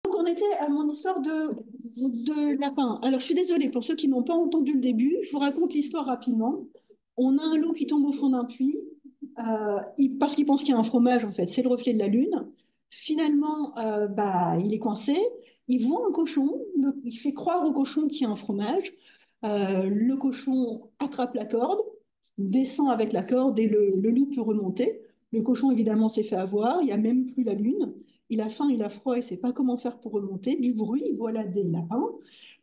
Donc, on était à mon histoire de lapin. Alors, je suis désolée pour ceux qui n'ont pas entendu le début. Je vous raconte l'histoire rapidement. On a un loup qui tombe au fond d'un puits parce qu'il pense qu'il y a un fromage, en fait. C'est le reflet de la lune. Finalement, il est coincé. Il voit un cochon. Il fait croire au cochon qu'il y a un fromage. Le cochon attrape la corde, descend avec la corde et le loup peut remonter. Le cochon, évidemment, s'est fait avoir. Il n'y a même plus la lune. Il a faim, il a froid, il ne sait pas comment faire pour remonter. Du bruit, voilà des lapins.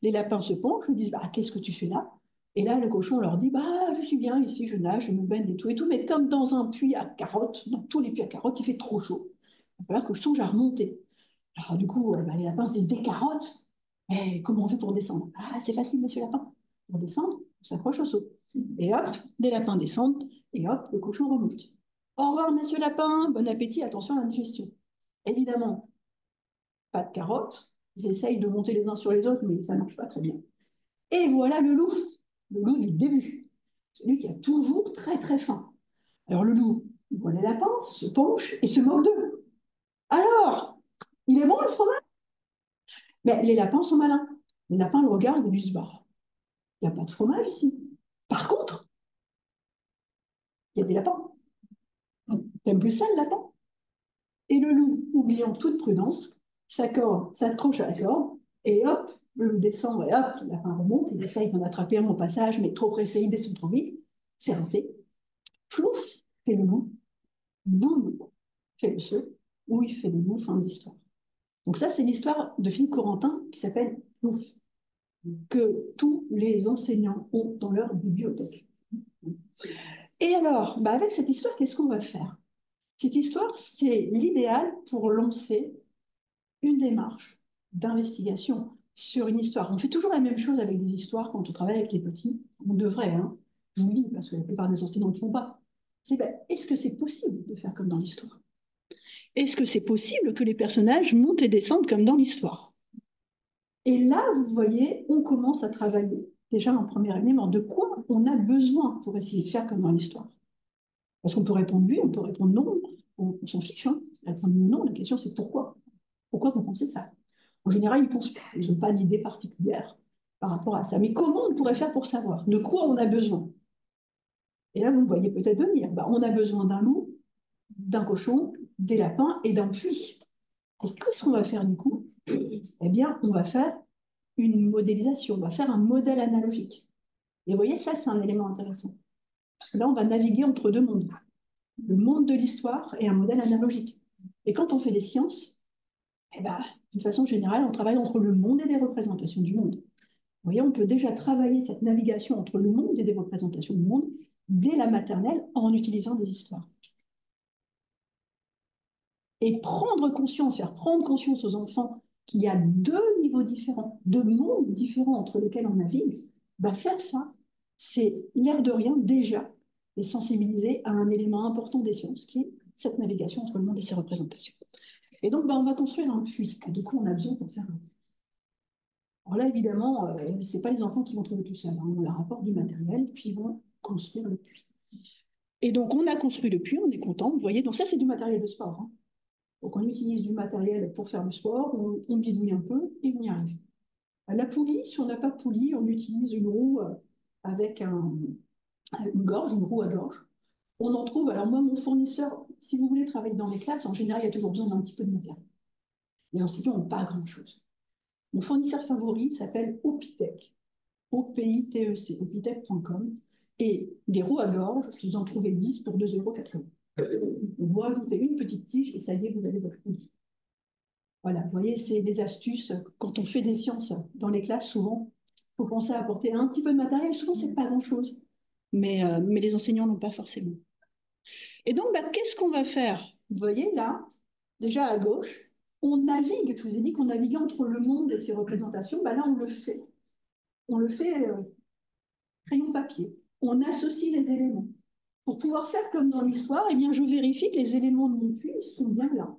Les lapins se penchent, lui disent bah, qu'est-ce que tu fais là? Et là, le cochon leur dit bah, je suis bien ici, je nage, je me baigne et tout. Mais comme dans un puits à carottes, dans tous les puits à carottes, il fait trop chaud. Il va falloir que je songe à remonter. Alors, du coup, les lapins se disent des carottes? Mais comment on fait pour descendre? Ah, c'est facile, monsieur lapin. Pour descendre, on s'accroche au seau. Et hop, des lapins descendent, et hop, le cochon remonte. Au revoir, monsieur lapin, bon appétit, attention à la digestion. Évidemment, pas de carottes. Ils essayent de monter les uns sur les autres, mais ça ne marche pas très bien. Et voilà le loup du début, celui qui a toujours très très faim. Alors le loup, il voit les lapins, se penche et se moque d'eux. Alors, il est bon le fromage? Mais les lapins sont malins. Les lapins le regardent et lui disent, bah, il n'y a pas de fromage ici. Par contre, il y a des lapins. T'aimes plus ça le lapin? Et le loup, oubliant toute prudence, s'accroche à la corde, et hop, le loup descend, et hop, le lapin remonte, il essaye d'en attraper un au passage, mais trop pressé, il descend trop vite, c'est raté. Plouf, fait le loup, boum, fait le saut, où il fait le loup, fin de l'histoire. Donc ça, c'est l'histoire de Philippe Corentin qui s'appelle Plouf, que tous les enseignants ont dans leur bibliothèque. Et alors, avec cette histoire, qu'est-ce qu'on va faire? Cette histoire, c'est l'idéal pour lancer une démarche d'investigation sur une histoire. On fait toujours la même chose avec des histoires quand on travaille avec les petits. On devrait, hein. Je vous le dis, parce que la plupart des enseignants ne le font pas. C'est est-ce que c'est possible de faire comme dans l'histoire? Est-ce que c'est possible que les personnages montent et descendent comme dans l'histoire? Et là, vous voyez, on commence à travailler déjà en premier élément de quoi on a besoin pour essayer de faire comme dans l'histoire. Parce qu'on peut répondre oui, on peut répondre non, on s'en fiche. Hein. Répondre non, la question c'est pourquoi? Pourquoi vous pensez ça? En général, ils ne pensent pas, ils n'ont pas d'idée particulière par rapport à ça. Mais comment on pourrait faire pour savoir de quoi on a besoin? Et là, vous le voyez peut-être venir. On a besoin d'un loup, d'un cochon, des lapins et d'un puits. Et qu'est-ce qu'on va faire du coup? Eh bien, on va faire une modélisation, on va faire un modèle analogique. Et vous voyez, ça, c'est un élément intéressant. Parce que là, on va naviguer entre deux mondes. Le monde de l'histoire et un modèle analogique. Et quand on fait des sciences, eh ben, d'une façon générale, on travaille entre le monde et des représentations du monde. Vous voyez, on peut déjà travailler cette navigation entre le monde et des représentations du monde dès la maternelle en utilisant des histoires. Et prendre conscience, faire prendre conscience aux enfants qu'il y a deux niveaux différents, deux mondes différents entre lesquels on navigue, faire ça, c'est l'air de rien déjà les sensibiliser à un élément important des sciences qui est cette navigation entre le monde et ses représentations. Et donc, on va construire un puits. Du coup, on a besoin pour faire un puits. Alors là, évidemment, ce n'est pas les enfants qui vont trouver tout seul. Hein. On leur apporte du matériel, puis ils vont construire le puits. Et donc, on a construit le puits, on est content. Vous voyez, donc ça, c'est du matériel de sport. Hein. Donc, on utilise du matériel pour faire le sport, on bidouille un peu et on y arrive. La poulie, si on n'a pas de poulie, on utilise une roue avec une gorge, une roue à gorge. On en trouve, alors moi, mon fournisseur, si vous voulez travailler dans les classes, en général, il y a toujours besoin d'un petit peu de matériel. Les enseignants n'ont pas grand-chose. Mon fournisseur favori s'appelle Opitec, O-P-I-T-E-C, opitec.com. Et des roues à gorge, vous en trouvez 10 pour 2,80 €. Vous rajoutez une petite tige et ça y est, vous avez votre poulie. Voilà, vous voyez, c'est des astuces. Quand on fait des sciences dans les classes, souvent, il faut penser à apporter un petit peu de matériel. Souvent, c'est pas grand-chose. Mais les enseignants n'ont pas forcément. Et donc, qu'est-ce qu'on va faire? Vous voyez, là, déjà à gauche, on navigue. Je vous ai dit qu'on naviguait entre le monde et ses représentations. Là, on le fait. On le fait crayon papier. On associe les éléments. Pour pouvoir faire comme dans l'histoire, eh bien, je vérifie que les éléments de mon puits sont bien là.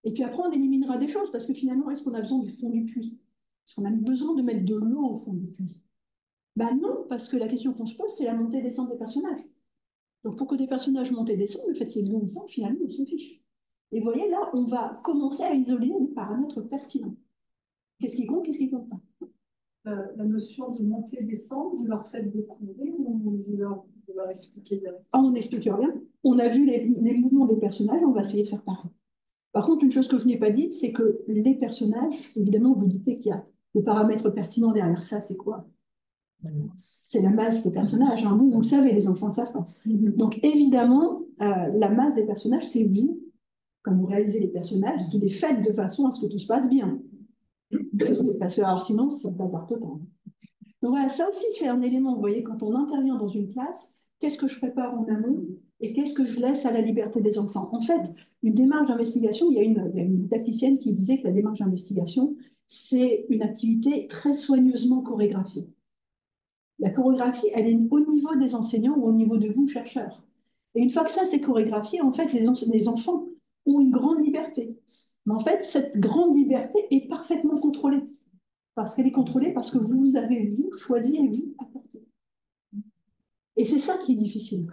Et puis après, on éliminera des choses, parce que finalement, est-ce qu'on a besoin du fond du puits? Est-ce qu'on a besoin de mettre de l'eau au fond du puits? Non, parce que la question qu'on se pose, c'est la montée et descente des personnages. Donc pour que des personnages montent et descendent, le fait qu'il y ait de l'eau au fond, finalement, on s'en fiche. Et vous voyez, là, on va commencer à isoler les paramètres pertinents. Qu'est-ce qui compte, qu'est-ce qui ne compte pas? La notion de montée et descente, vous leur faites découvrir ou vous leur expliquez directement? Ah, on n'explique rien. On a vu les mouvements des personnages, on va essayer de faire pareil. Par contre, une chose que je n'ai pas dite, c'est que les personnages, évidemment, vous doutez qu'il y a le paramètre pertinent derrière ça, c'est quoi? C'est la masse des personnages. Hein. Vous le savez, les enfants savent pas. Donc, évidemment, la masse des personnages, c'est vous, quand vous réalisez les personnages, qui les faites de façon à ce que tout se passe bien. Parce que, alors, sinon, c'est le bazar total. Donc, voilà, ça aussi, c'est un élément. Vous voyez, quand on intervient dans une classe, qu'est-ce que je prépare en amont et qu'est-ce que je laisse à la liberté des enfants? En fait, une démarche d'investigation, il y a une tacticienne qui disait que la démarche d'investigation, c'est une activité très soigneusement chorégraphiée. La chorégraphie, elle est au niveau des enseignants ou au niveau de vous, chercheurs. Et une fois que ça, c'est chorégraphié, en fait, les enfants ont une grande liberté. Mais en fait, cette grande liberté est parfaitement contrôlée. Parce qu'elle est contrôlée parce que vous avez, vous, choisi et vous, apporté. Et c'est ça qui est difficile.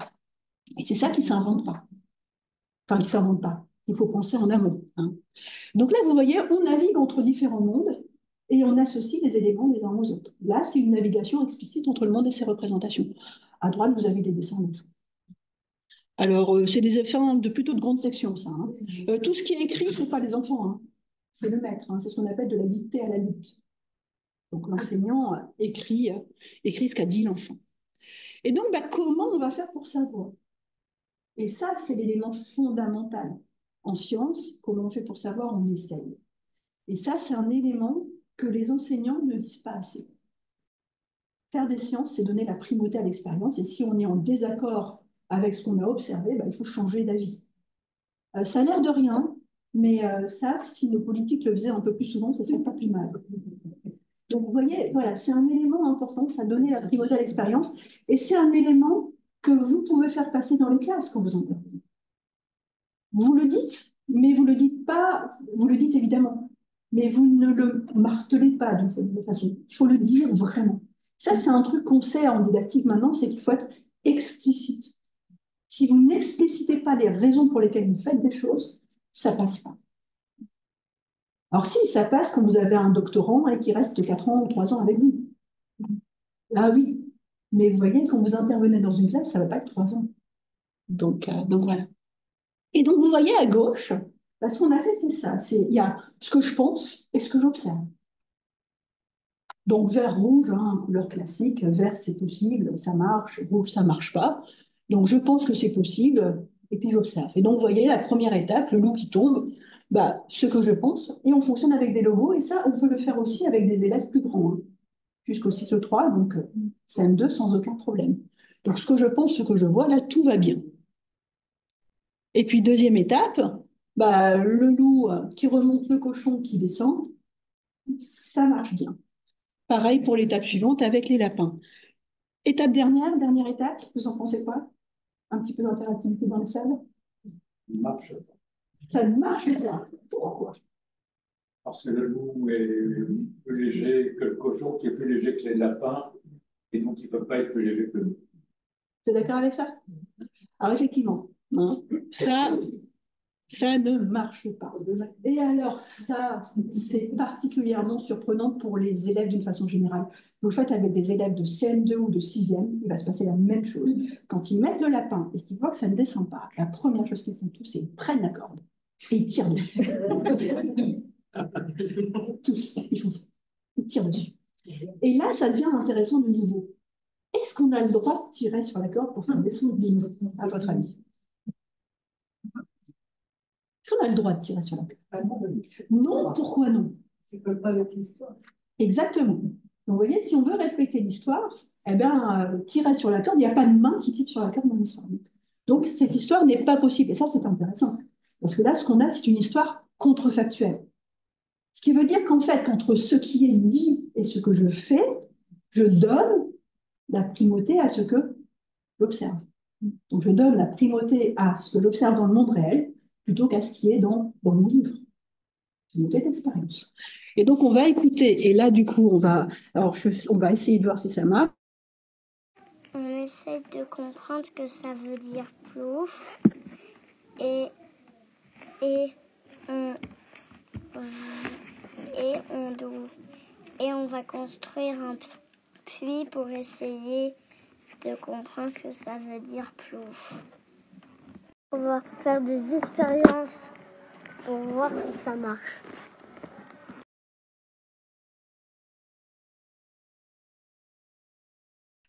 Et c'est ça qui ne s'invente pas. Enfin, qui ne s'invente pas. Il faut penser en amont. Hein. Donc là, vous voyez, on navigue entre différents mondes et on associe les éléments les uns aux autres. Là, c'est une navigation explicite entre le monde et ses représentations. À droite, vous avez des dessins d'enfants. Alors, c'est des fins de plutôt de grande section, ça. Hein. Tout ce qui est écrit, ce n'est pas les enfants, hein. C'est le maître. Hein. C'est ce qu'on appelle de la dictée à la lutte. Donc, l'enseignant écrit ce qu'a dit l'enfant. Et donc, bah, comment on va faire pour savoir? Et ça, c'est l'élément fondamental. En science, comment on fait pour savoir? On essaye. Et ça, c'est un élément que les enseignants ne disent pas assez. Faire des sciences, c'est donner la primauté à l'expérience. Et si on est en désaccord avec ce qu'on a observé, bah, il faut changer d'avis. Ça a l'air de rien, mais ça, si nos politiques le faisaient un peu plus souvent, ce serait pas plus mal. Donc, vous voyez, voilà, c'est un élément important, ça donner la primauté à l'expérience. Et c'est un élément que vous pouvez faire passer dans les classes quand vous en parlez. Vous le dites, mais vous le dites pas, vous le dites évidemment, mais vous ne le martelez pas d'une certaine façon. Il faut le dire vraiment. Ça, c'est un truc qu'on sait en didactique maintenant, c'est qu'il faut être explicite. Si vous n'explicitez pas les raisons pour lesquelles vous faites des choses, ça passe pas. Alors si, ça passe quand vous avez un doctorant et qui reste 4 ans ou 3 ans avec vous. Ah oui, mais vous voyez, quand vous intervenez dans une classe, ça ne va pas être 3 ans. Donc voilà. Et donc vous voyez à gauche, bah, ce qu'on a fait, c'est ça. Il y a ce que je pense et ce que j'observe. Donc vert, rouge, hein, couleur classique, vert c'est possible, ça marche, rouge ça marche pas. Donc je pense que c'est possible et puis j'observe. Et donc vous voyez la première étape, le loup qui tombe, bah, ce que je pense, et on fonctionne avec des logos et ça on peut le faire aussi avec des élèves plus grands, hein, jusqu'au cycle 3, donc CM2 sans aucun problème. Donc ce que je pense, ce que je vois, là tout va bien. Et puis deuxième étape, bah, le loup qui remonte, le cochon qui descend, ça marche bien. Pareil pour l'étape suivante avec les lapins. Étape dernière étape, vous en pensez quoi? Un petit peu d'interactivité dans la salle? Marche. Ça ne marche pas. Pourquoi? Parce que le loup est plus léger que le cochon, qui est plus léger que les lapins, et donc il ne peut pas être plus léger que le loup. Vous êtes d'accord avec ça? Alors effectivement, hein, ça ne marche pas. Et alors ça, c'est particulièrement surprenant pour les élèves d'une façon générale. Vous le faites avec des élèves de CM2 ou de 6e, il va se passer la même chose. Quand ils mettent le lapin et qu'ils voient que ça ne descend pas, la première chose qu'ils font tous, c'est qu'ils prennent la corde et ils tirent dessus. Tous, ils font ça. Ils tirent dessus. Et là, ça devient intéressant de nouveau. Est-ce qu'on a le droit de tirer sur la corde pour faire descendre de nouveau, à votre avis? Est-ce qu'on a le droit de tirer sur la corde? Non, pourquoi non? C'est comme pas avec l'histoire. Exactement. Donc, vous voyez, si on veut respecter l'histoire, eh bien, tirer sur la corde, il n'y a pas de main qui tire sur la corde dans l'histoire. Donc, cette histoire n'est pas possible. Et ça, c'est intéressant. Parce que là, ce qu'on a, c'est une histoire contrefactuelle. Ce qui veut dire qu'en fait, entre ce qui est dit et ce que je fais, je donne la primauté à ce que j'observe. Donc, je donne la primauté à ce que j'observe dans le monde réel plutôt qu'à ce qui est dans mon livre. Primauté d'expérience. Et donc, on va écouter. Et là, du coup, on va essayer de voir si ça marche. On essaie de comprendre ce que ça veut dire plouf. Et et on, et on va construire un puits pour essayer de comprendre ce que ça veut dire plouf. On va faire des expériences pour voir si ça marche.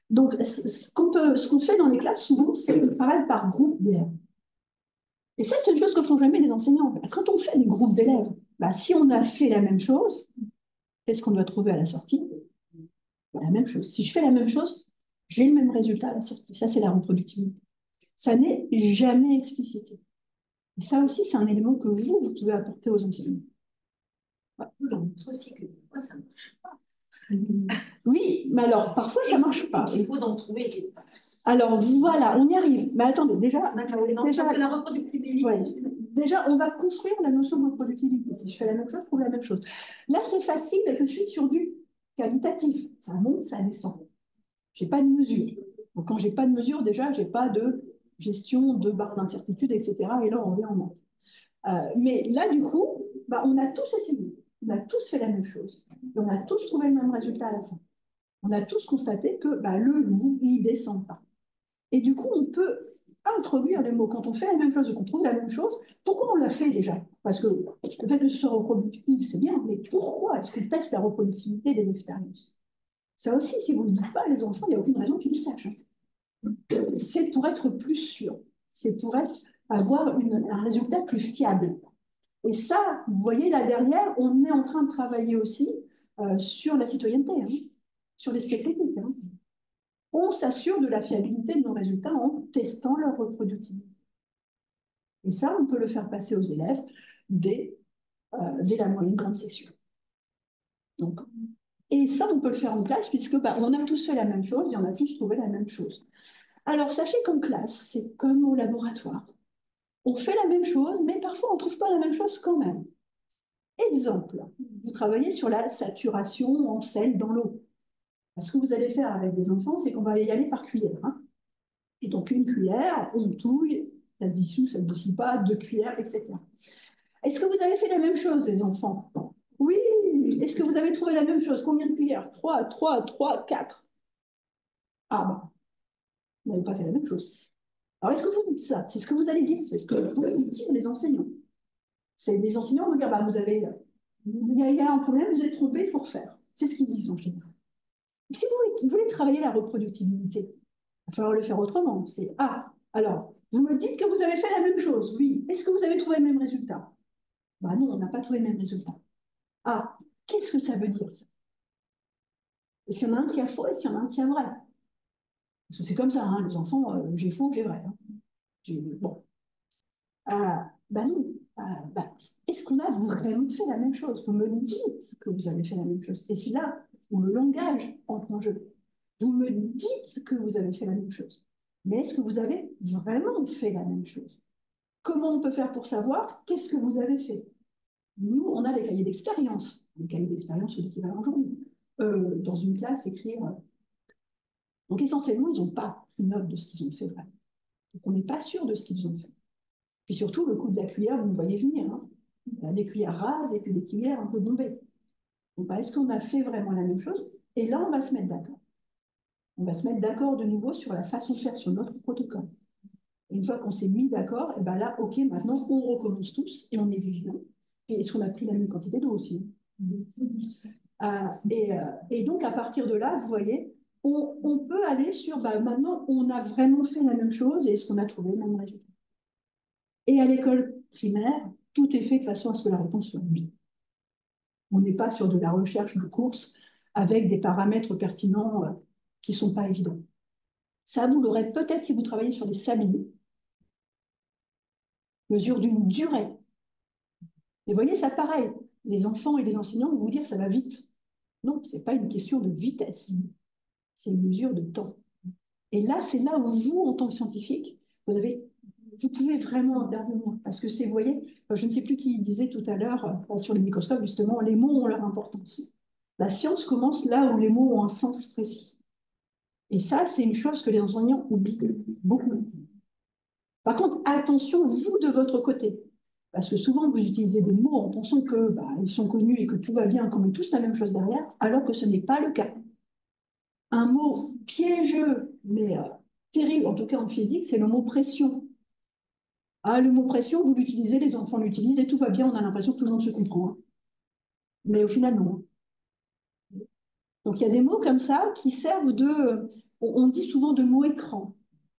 Donc, ce qu'on fait dans les classes, souvent, c'est le travail par groupe d'élèves. Et ça, c'est une chose que font jamais les enseignants. Quand on fait des groupes d'élèves, si on a fait la même chose, qu'est-ce qu'on doit trouver à la sortie? La même chose. Si je fais la même chose, j'ai le même résultat à la sortie. Ça, c'est la reproductivité. Ça n'est jamais explicité. Et ça aussi, c'est un élément que vous pouvez apporter aux enseignants. Vous leur montrez aussi que des fois, ça ne marche pas. Oui, mais alors, parfois, ça ne marche pas. Il faut en trouver qui passe. Alors, voilà, on y arrive. Mais attendez, déjà, la reproductibilité. Ouais, déjà, on va construire la notion de reproductibilité. Si je fais la même chose, je trouve la même chose. Là, c'est facile, mais je suis sur du qualitatif. Ça monte, ça descend. Je n'ai pas de mesure. Donc, quand je n'ai pas de mesure, déjà, je n'ai pas de gestion de barre d'incertitude, etc. Et là, on vient en manque. Mais là, du coup, on a tous essayé. On a tous fait la même chose. Et on a tous trouvé le même résultat à la fin. On a tous constaté que le loup, il ne descend pas. Et du coup, on peut introduire les mots. Quand on fait la même chose et qu'on trouve la même chose, pourquoi on l'a fait déjà? Parce que le fait que ce soit reproductible, c'est bien, mais pourquoi est-ce qu'on teste la reproductibilité des expériences? Ça aussi, si vous ne le dites pas, les enfants, il n'y a aucune raison qu'ils le sachent. C'est pour être plus sûr. C'est pour avoir un résultat plus fiable. Et ça, vous voyez, là derrière, on est en train de travailler aussi sur la citoyenneté, sur l'esprit critique. On s'assure de la fiabilité de nos résultats en testant leur reproductibilité. Et ça, on peut le faire passer aux élèves dès la moyenne grande section. Donc, et ça, on peut le faire en classe puisque on a tous fait la même chose et on a tous trouvé la même chose. Alors, sachez qu'en classe, c'est comme au laboratoire. On fait la même chose, mais parfois on ne trouve pas la même chose quand même. Exemple, vous travaillez sur la saturation en sel dans l'eau. Ce que vous allez faire avec des enfants, c'est qu'on va y aller par cuillère. Et donc, une cuillère, on touille, ça se dissout, ça ne se dissout pas, 2 cuillères, etc. Est-ce que vous avez fait la même chose, les enfants? Oui. Est-ce que vous avez trouvé la même chose? Combien de cuillères? 3, 3, 3, 4. Ah, vous n'avez pas fait la même chose. Alors, est-ce que vous dites ça? C'est ce que vous allez dire, c'est ce que vous dire les enseignants. C'est les enseignants vont dire, il y a un problème, vous êtes trompé, il faut refaire. C'est ce qu'ils disent en général. Si vous voulez travailler la reproductibilité, il va falloir le faire autrement. C'est alors, vous me dites que vous avez fait la même chose, oui. Est-ce que vous avez trouvé le même résultat? Non, on n'a pas trouvé le même résultat. Qu'est-ce que ça veut dire? Est-ce qu'il y en a un qui a faux? Est-ce qu'il y en a un qui a vrai? Parce que c'est comme ça, les enfants, j'ai faux, j'ai vrai. Bon. Non. Est-ce qu'on a vraiment fait la même chose? Vous me dites que vous avez fait la même chose. Et c'est là où le langage entre en jeu. Vous me dites que vous avez fait la même chose. Mais est-ce que vous avez vraiment fait la même chose? Comment on peut faire pour savoir qu'est-ce que vous avez fait? Nous, on a les cahiers d'expérience. Les cahiers d'expérience, c'est l'équivalent aujourd'hui. Dans une classe, écrire. Donc, essentiellement, ils n'ont pas une note de ce qu'ils ont fait vraiment. Donc, on n'est pas sûr de ce qu'ils ont fait. Puis surtout, le coup de la cuillère, vous me voyez venir. Il y a des cuillères rases et puis des cuillères un peu bombées. Donc, est-ce qu'on a fait vraiment la même chose? Et là, on va se mettre d'accord. On va se mettre d'accord de nouveau sur la façon de faire, sur notre protocole. Et une fois qu'on s'est mis d'accord, et là, OK, maintenant, on recommence tous et on est vigilant. Et est-ce qu'on a pris la même quantité d'eau aussi? Et donc, à partir de là, vous voyez, on peut aller sur, maintenant, on a vraiment fait la même chose et est-ce qu'on a trouvé le même résultat? Et à l'école primaire, tout est fait de façon à ce que la réponse soit oui. On n'est pas sur de la recherche de course avec des paramètres pertinents qui ne sont pas évidents. Ça, vous l'aurez peut-être si vous travaillez sur des sabliers. Mesure d'une durée. Et vous voyez, ça pareil. Les enfants et les enseignants vont vous dire que ça va vite. Non, ce n'est pas une question de vitesse. C'est une mesure de temps. Et là, c'est là où vous, en tant que scientifique, vous pouvez vraiment intervenir. Parce que c'est, vous voyez, je ne sais plus qui disait tout à l'heure sur les microscopes, justement, les mots ont leur importance. La science commence là où les mots ont un sens précis. Et ça, c'est une chose que les enseignants oublient beaucoup. Par contre, attention, vous, de votre côté. Parce que souvent, vous utilisez des mots en pensant que ils sont connus et que tout va bien, qu'on met tous la même chose derrière, alors que ce n'est pas le cas. Un mot piégeux, mais terrible, en tout cas en physique, c'est le mot pression. Ah, le mot pression, vous l'utilisez, les enfants l'utilisent et tout va bien, on a l'impression que tout le monde se comprend. Hein. Mais au final, non. Donc il y a des mots comme ça qui servent de. On dit souvent de mots écran.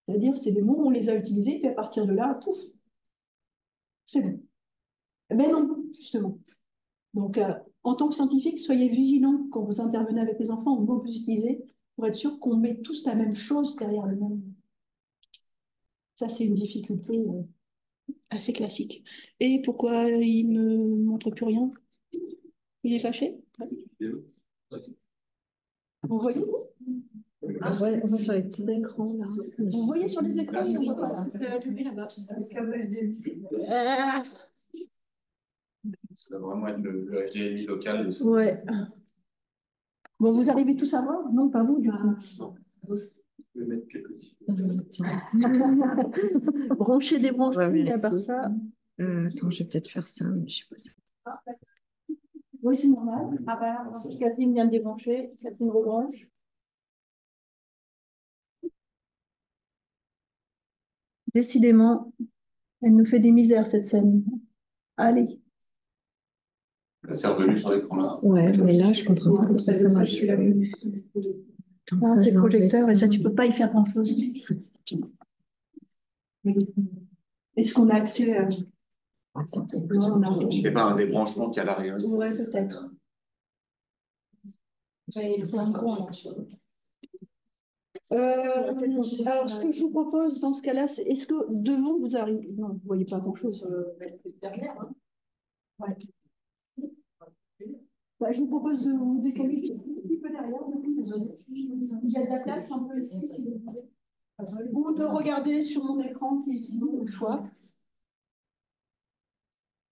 C'est-à-dire, c'est des mots, on les a utilisés, puis à partir de là, pouf, c'est bon. Mais non, justement. Donc, en tant que scientifique, soyez vigilants quand vous intervenez avec les enfants aux mots que vous utilisez pour être sûr qu'on met tous la même chose derrière le même. Ça, c'est une difficulté assez classique. Et pourquoi il ne me montre plus rien? Il est fâché? Vous voyez? Ah ouais, on va sur les petits écrans là. Vous voyez sur les écrans? Oui, On voit pas. c'est là-bas. Ça doit vraiment être le HDMI local. Ouais. Bon, vous arrivez tous à voir? Non, pas vous, du coup. Non. Je vais mettre quelques petits. Brancher des branches, Ouais, à part ça. Attends, je vais peut-être faire ça, mais je sais pas ça. Oui, c'est normal. Ah bah, Catherine vient de débrancher. Catherine rebranche. Décidément, elle nous fait des misères, cette scène. Allez. C'est revenu sur l'écran là. Ouais, mais là, je comprends pas comment ça marche. Ah, c'est le projecteur et ça, tu peux pas y faire grand-chose. Est-ce qu'on a accès à... C'est pas un débranchement qu'il y a à l'arrière. Ouais, peut-être. Ouais, il faut un grand, là. Alors, ce que je vous propose dans ce cas-là, c'est est-ce que devant vous arrivez. Non, vous ne voyez pas grand-chose derrière. Hein. Ouais. Je vous propose de vous décaler un petit peu derrière. Il y a de la place un peu ici, si vous voulez. Ou de regarder sur mon écran qui est ici, au choix.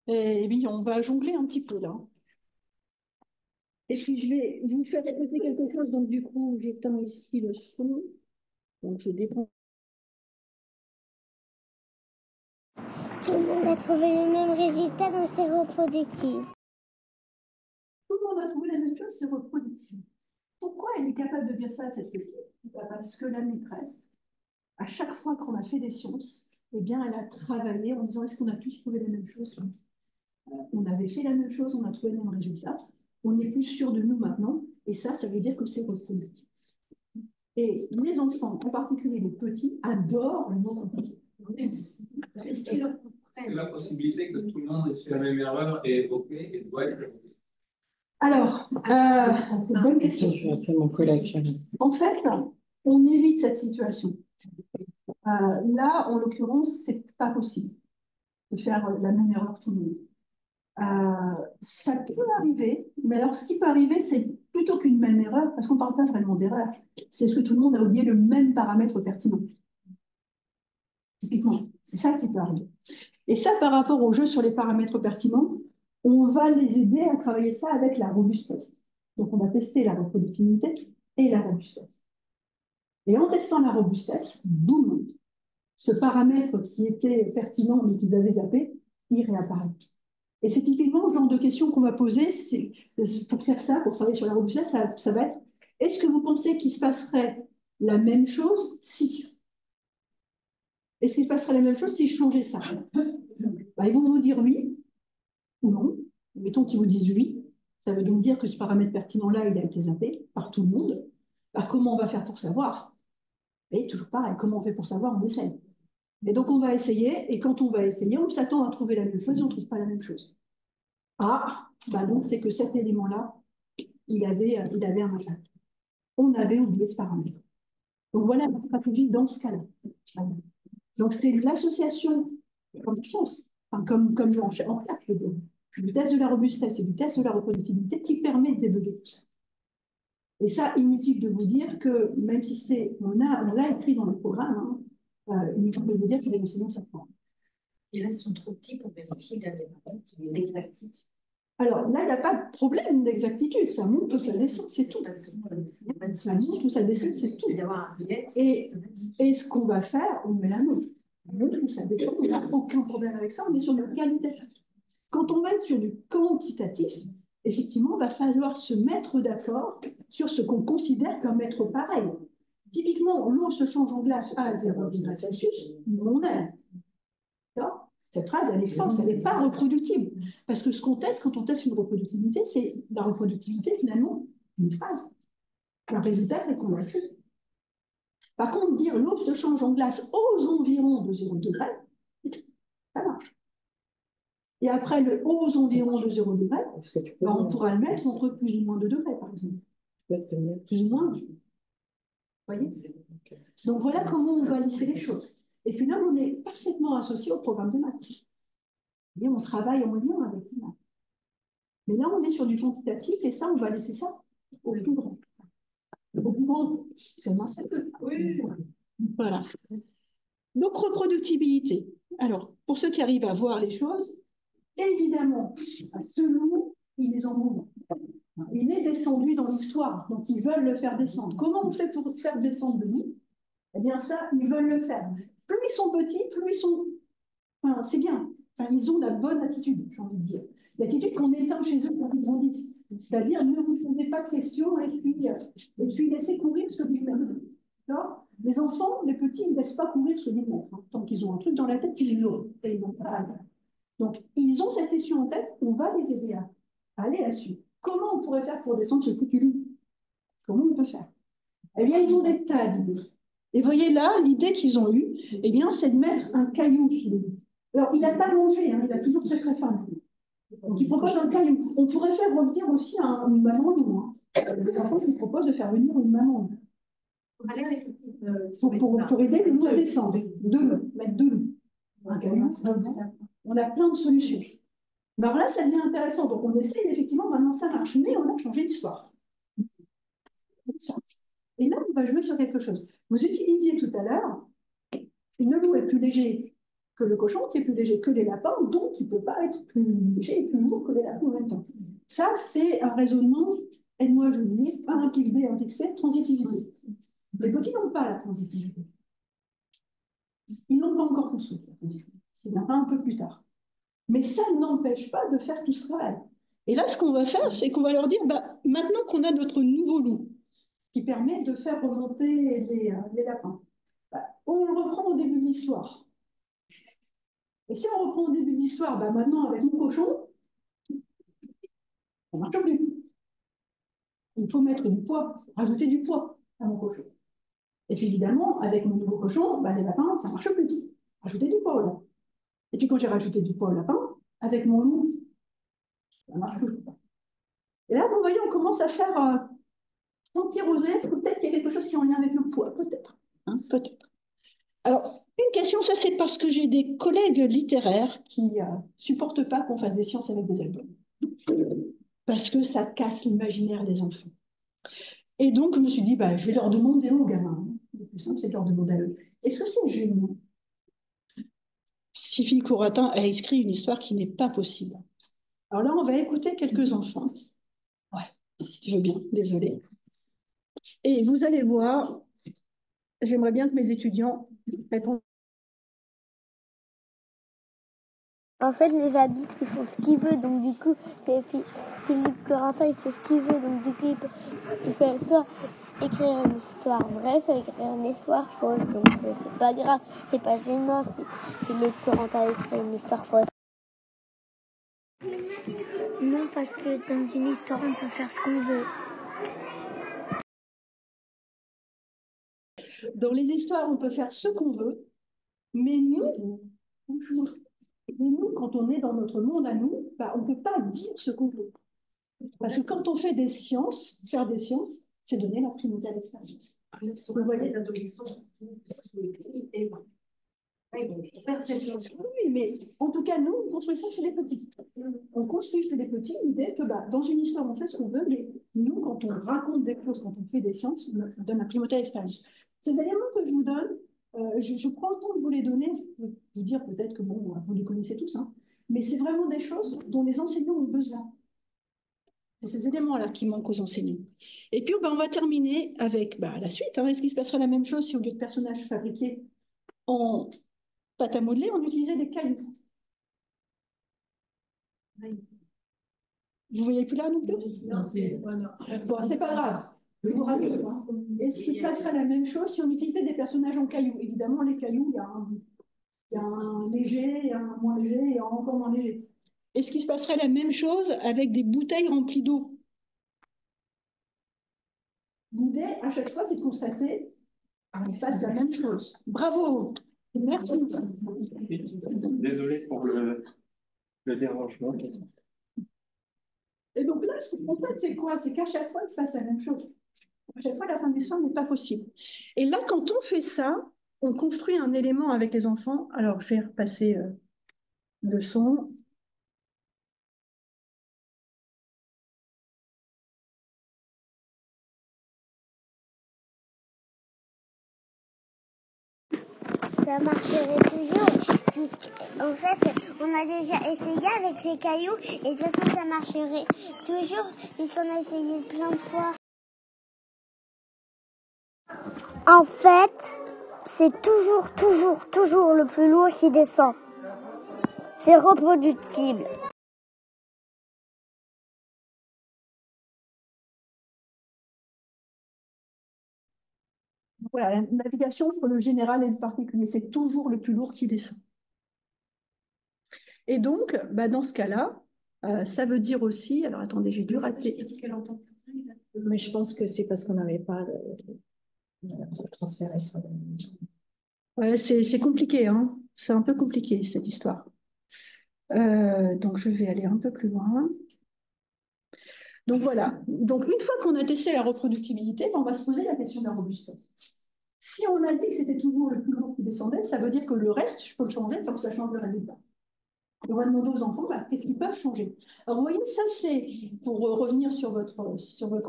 Et oui, on va jongler un petit peu là. Et puis, je vais vous faire écouter quelque chose. Donc, du coup, j'éteins ici le son. Donc, je débranche. Tout le monde a trouvé le même résultat, donc c'est reproductif. Tout le monde a trouvé la même chose, c'est reproductif. Pourquoi elle est capable de dire ça à cette petite? Parce que la maîtresse, à chaque fois qu'on a fait des sciences, eh bien, elle a travaillé en disant est-ce qu'on a tous trouvé la même chose? On avait fait la même chose, on a trouvé le même résultat. On est plus sûr de nous maintenant, et ça veut dire que c'est reproductif. Et les enfants, en particulier les petits, adorent le mot compliqué. C'est la possibilité que tout le monde ait fait la même erreur et évoqué et doit être. Alors, bonne question. Je vais faire mon collègue. En fait, on évite cette situation. Là, en l'occurrence, c'est pas possible de faire la même erreur que tout le monde. Ça peut arriver, mais alors ce qui peut arriver, c'est plutôt qu'une même erreur, parce qu'on ne parle pas vraiment d'erreur, c'est ce que tout le monde a oublié le même paramètre pertinent. Typiquement, c'est ça qui peut arriver. Et ça, par rapport au jeu sur les paramètres pertinents, on va les aider à travailler ça avec la robustesse. Donc, on va tester la reproductibilité et la robustesse. Et en testant la robustesse, boum, ce paramètre qui était pertinent mais qu'ils avaient zappé, il réapparaît. Et c'est typiquement le genre de question qu'on va poser pour faire ça, pour travailler sur la robustesse, ça va être est-ce que vous pensez qu'il se passerait la même chose si? Est-ce qu'il se passerait la même chose si je changeais ça? Ils vont vous dire oui ou non. Mettons qu'ils vous disent oui. Ça veut donc dire que ce paramètre pertinent-là, il a été zappé par tout le monde. Comment on va faire pour savoir? Et toujours pareil, comment on fait pour savoir? On essaye. Et donc, on va essayer, et quand on va essayer, on s'attend à trouver la même chose, et on ne trouve pas la même chose. Donc, c'est que cet élément-là, il avait un impact. On avait oublié ce paramètre. Donc, voilà la stratégie dans ce cas-là. Donc, c'est l'association, comme science, comme en recherche, du test de la robustesse et du test de la reproductibilité qui permet de débugger tout ça. Et ça, inutile de vous dire que, même si on l'a écrit dans le programme, inutile de vous dire que les enseignants savent pas. Et là, ils sont trop petits pour vérifier l'exactitude. Alors là, il n'y a pas de problème d'exactitude. Ça monte ou ça descend, c'est tout. Ça monte ou ça descend, c'est tout. Et ce qu'on va faire, on met la note. Ça descend, on n'a aucun problème avec ça, on est sur du qualitatif. Quand on va être sur du quantitatif, effectivement, il va falloir se mettre d'accord sur ce qu'on considère comme être pareil. Typiquement, l'eau se change en glace à 0 degré Celsius, on aime. Cette phrase, elle est fausse, elle n'est pas reproductible. Parce que ce qu'on teste quand on teste une reproductibilité, c'est la reproductivité, finalement, d'une phrase. Un résultat est convaincu. Par contre, dire l'eau se change en glace aux environs de 0 degré, ça marche. Et après, le aux environs de 0 degré, on pourra le mettre entre plus ou moins 2 degrés, par exemple. Plus ou moins. Vous voyez? Donc voilà comment on va lisser les choses. Et puis là, on est parfaitement associé au programme de maths. Et on travaille en lien avec les maths. Mais là, on est sur du quantitatif et ça, on va laisser ça au plus grand. Au plus grand, c'est moins ça. Oui. Voilà. Donc, reproductibilité. Alors, pour ceux qui arrivent à voir les choses, évidemment, ce loup, il est en mouvement. Il est descendu dans l'histoire, donc ils veulent le faire descendre. Comment on fait pour faire descendre le loup? Eh bien, ça, ils veulent le faire. Plus ils sont petits, plus ils sont... Enfin, c'est bien. Enfin, ils ont la bonne attitude, j'ai envie de dire. L'attitude qu'on éteint chez eux quand ils grandissent. C'est-à-dire, ne vous posez pas de questions et puis laissez courir ce que vous faites. Les enfants, les petits, ils ne laissent pas courir ce qu'ils mettent. Tant qu'ils ont un truc dans la tête, ils l'ont. Donc, ils ont cette question en tête, on va les aider à aller là-dessus. Comment on pourrait faire pour descendre ce foutu loup? Comment on peut faire? Eh bien, ils ont des tas d'idées. Et voyez là, l'idée qu'ils ont eue, eh bien, c'est de mettre un caillou sous le loup. Alors, il n'a pas mangé, hein, il a toujours très très faim. Donc, il propose un caillou. On pourrait faire revenir aussi une maman loup. Hein. Les enfants qui proposent de faire venir une maman pour aider le loup à descendre. Mettre deux loups. Un caillou, on a plein de solutions. Alors là, ça devient intéressant. Donc, on essaye, effectivement, maintenant ça marche, mais on a changé l'histoire. Et là, on va jouer sur quelque chose. Vous utilisiez tout à l'heure, le loup est plus léger que le cochon, qui est plus léger que les lapins, donc il ne peut pas être plus léger et plus lourd que les lapins en même temps. Ça, c'est un raisonnement, aide-moi je dis, 1 implique B implique C, transitivité. Les petits n'ont pas la transitivité. Ils n'ont pas encore construit la transitivité. C'est un peu plus tard. Mais ça n'empêche pas de faire tout ce travail. Et là, ce qu'on va faire, c'est qu'on va leur dire, maintenant qu'on a notre nouveau loup, qui permet de faire remonter les lapins, on le reprend au début de l'histoire. Et si on reprend au début de l'histoire, maintenant, avec mon cochon, ça ne marche plus. Il faut mettre du poids, rajouter du poids à mon cochon. Et puis, évidemment, avec mon nouveau cochon, les lapins, ça ne marche plus. Rajouter du poids au lapin. Et puis, quand j'ai rajouté du poids au lapin, avec mon loup, ça ne marche plus. Et là, vous voyez, on commence à faire sentir aux élèves que peut-être qu'il y a quelque chose qui est en lien avec le poids, peut-être. Hein, peut-être. Alors, une question, ça c'est parce que j'ai des collègues littéraires qui ne supportent pas qu'on fasse des sciences avec des albums. Parce que ça casse l'imaginaire des enfants. Et donc, je me suis dit, je vais leur demander aux gamins. Le plus simple, c'est de leur demander à eux. Est-ce que c'est gênant si Philippe Couratin a écrit une histoire qui n'est pas possible? Alors là, on va écouter quelques enfants. Ouais, si tu veux bien, désolé. Et vous allez voir, j'aimerais bien que mes étudiants répondent. En fait, les adultes, ils font ce qu'ils veulent, donc du coup, c'est Philippe Corentin, il fait ce qu'il veut, donc du coup, il fait soit écrire une histoire vraie, soit écrire une histoire fausse, donc c'est pas grave, c'est pas gênant si Philippe Corentin écrit une histoire fausse. Non, parce que dans une histoire, on peut faire ce qu'on veut. Dans les histoires, on peut faire ce qu'on veut, mais nous, quand on est dans notre monde à nous, on ne peut pas dire ce qu'on veut. Parce que quand on fait des sciences, faire des sciences, c'est donner la primauté à l'expérience. Vous voyez, oui, mais en tout cas, nous, on construit ça chez les petits. On construit chez les petits l'idée que dans une histoire, on fait ce qu'on veut, mais nous, quand on raconte des choses, quand on fait des sciences, on donne la primauté à l'expérience. Ces éléments que je vous donne, je prends le temps de vous les donner, je vais vous dire peut-être que vous les connaissez tous, hein, mais c'est vraiment des choses dont les enseignants ont besoin. C'est ces éléments-là qui manquent aux enseignants. Et puis, on va terminer avec la suite. Est-ce qu'il se passerait la même chose si au lieu de personnages fabriqués, on pâte à modeler, on utilisait des cailloux. Vous voyez plus là non plus? Non, voilà. Bon, c'est pas grave. Je vous rassure, hein. Est-ce qu'il se passerait la même chose si on utilisait des personnages en cailloux? Évidemment, les cailloux, il y a un léger, un moins léger et un encore moins léger. Est-ce qu'il se passerait la même chose avec des bouteilles remplies d'eau? L'idée, à chaque fois, c'est de constater qu'il se passe la même chose. Bravo! Merci. Désolé pour le dérangement. Et donc là, ce qu'on constate, c'est quoi? C'est qu'à chaque fois, il se passe la même chose. À chaque fois, la fin de l'histoire n'est pas possible. Et là, quand on fait ça, on construit un élément avec les enfants. Alors, je vais repasser le son. Ça marcherait toujours, puisqu'en fait, on a déjà essayé avec les cailloux, et de toute façon, ça marcherait toujours, puisqu'on a essayé plein de fois. En fait, c'est toujours le plus lourd qui descend. C'est reproductible. Voilà, la navigation pour le général et le particulier, c'est toujours le plus lourd qui descend. Et donc, dans ce cas-là, ça veut dire aussi, alors attendez, j'ai dû rater. Mais je pense que c'est parce qu'on n'avait pas transféré ça. Ouais, c'est compliqué, hein. C'est un peu compliqué, cette histoire. Donc, je vais aller un peu plus loin. Donc, voilà. Donc, une fois qu'on a testé la reproductibilité, on va se poser la question de la robustesse. Si on a dit que c'était toujours le plus lourd qui descendait, ça veut dire que le reste, je peux le changer sans que ça change le résultat. Et on va demander aux enfants, qu'est-ce qu'ils peuvent changer? Alors, vous voyez, ça, c'est, pour revenir sur votre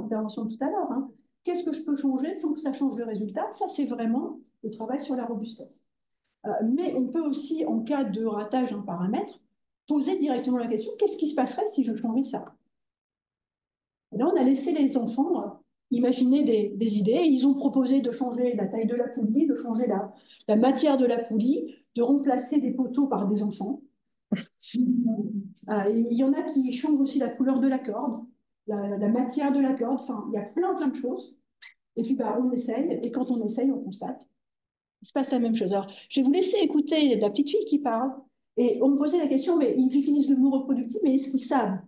intervention tout à l'heure, hein, qu'est-ce que je peux changer sans que ça change le résultat? Ça, c'est vraiment le travail sur la robustesse. Mais on peut aussi, en cas de ratage d'un paramètre, poser directement la question, qu'est-ce qui se passerait si je changeais ça? Et là, on a laissé les enfants imaginer des idées. Et ils ont proposé de changer la taille de la poulie, de changer la matière de la poulie, de remplacer des poteaux par des enfants. Il y en a qui changent aussi la couleur de la corde, la matière de la corde. Enfin, il y a plein de choses. Et puis, on essaye. Et quand on essaye, on constate. Il se passe la même chose. Alors, je vais vous laisser écouter la petite fille qui parle. Et on me posait la question, mais ils utilisent le mot reproductible, mais est-ce qu'ils savent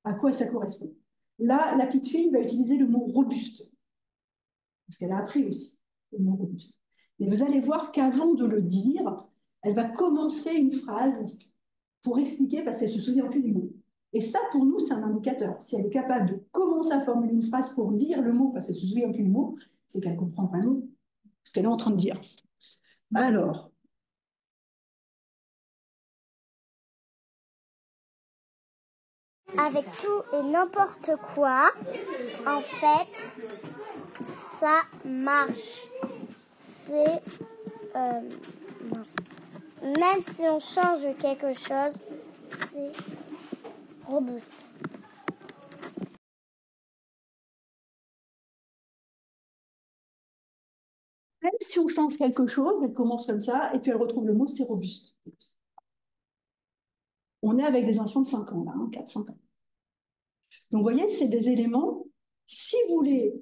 à quoi ça correspond? Là, la petite fille va utiliser le mot robuste. Parce qu'elle a appris aussi le mot robuste. Mais vous allez voir qu'avant de le dire, elle va commencer une phrase pour expliquer, parce qu'elle ne se souvient plus du mot. Et ça, pour nous, c'est un indicateur. Si elle est capable de commencer à formuler une phrase pour dire le mot, parce qu'elle ne se souvient plus du mot, c'est qu'elle comprend vraiment ce qu'elle est en train de dire. Alors, Avec tout et n'importe quoi, en fait, ça marche. C'est... mince. Même si on change quelque chose, c'est robuste. même si on change quelque chose, elle commence comme ça, et puis elle retrouve le mot, c'est robuste. On est avec des enfants de 5 ans, là, 4-5 ans. Donc, vous voyez, c'est des éléments, si vous les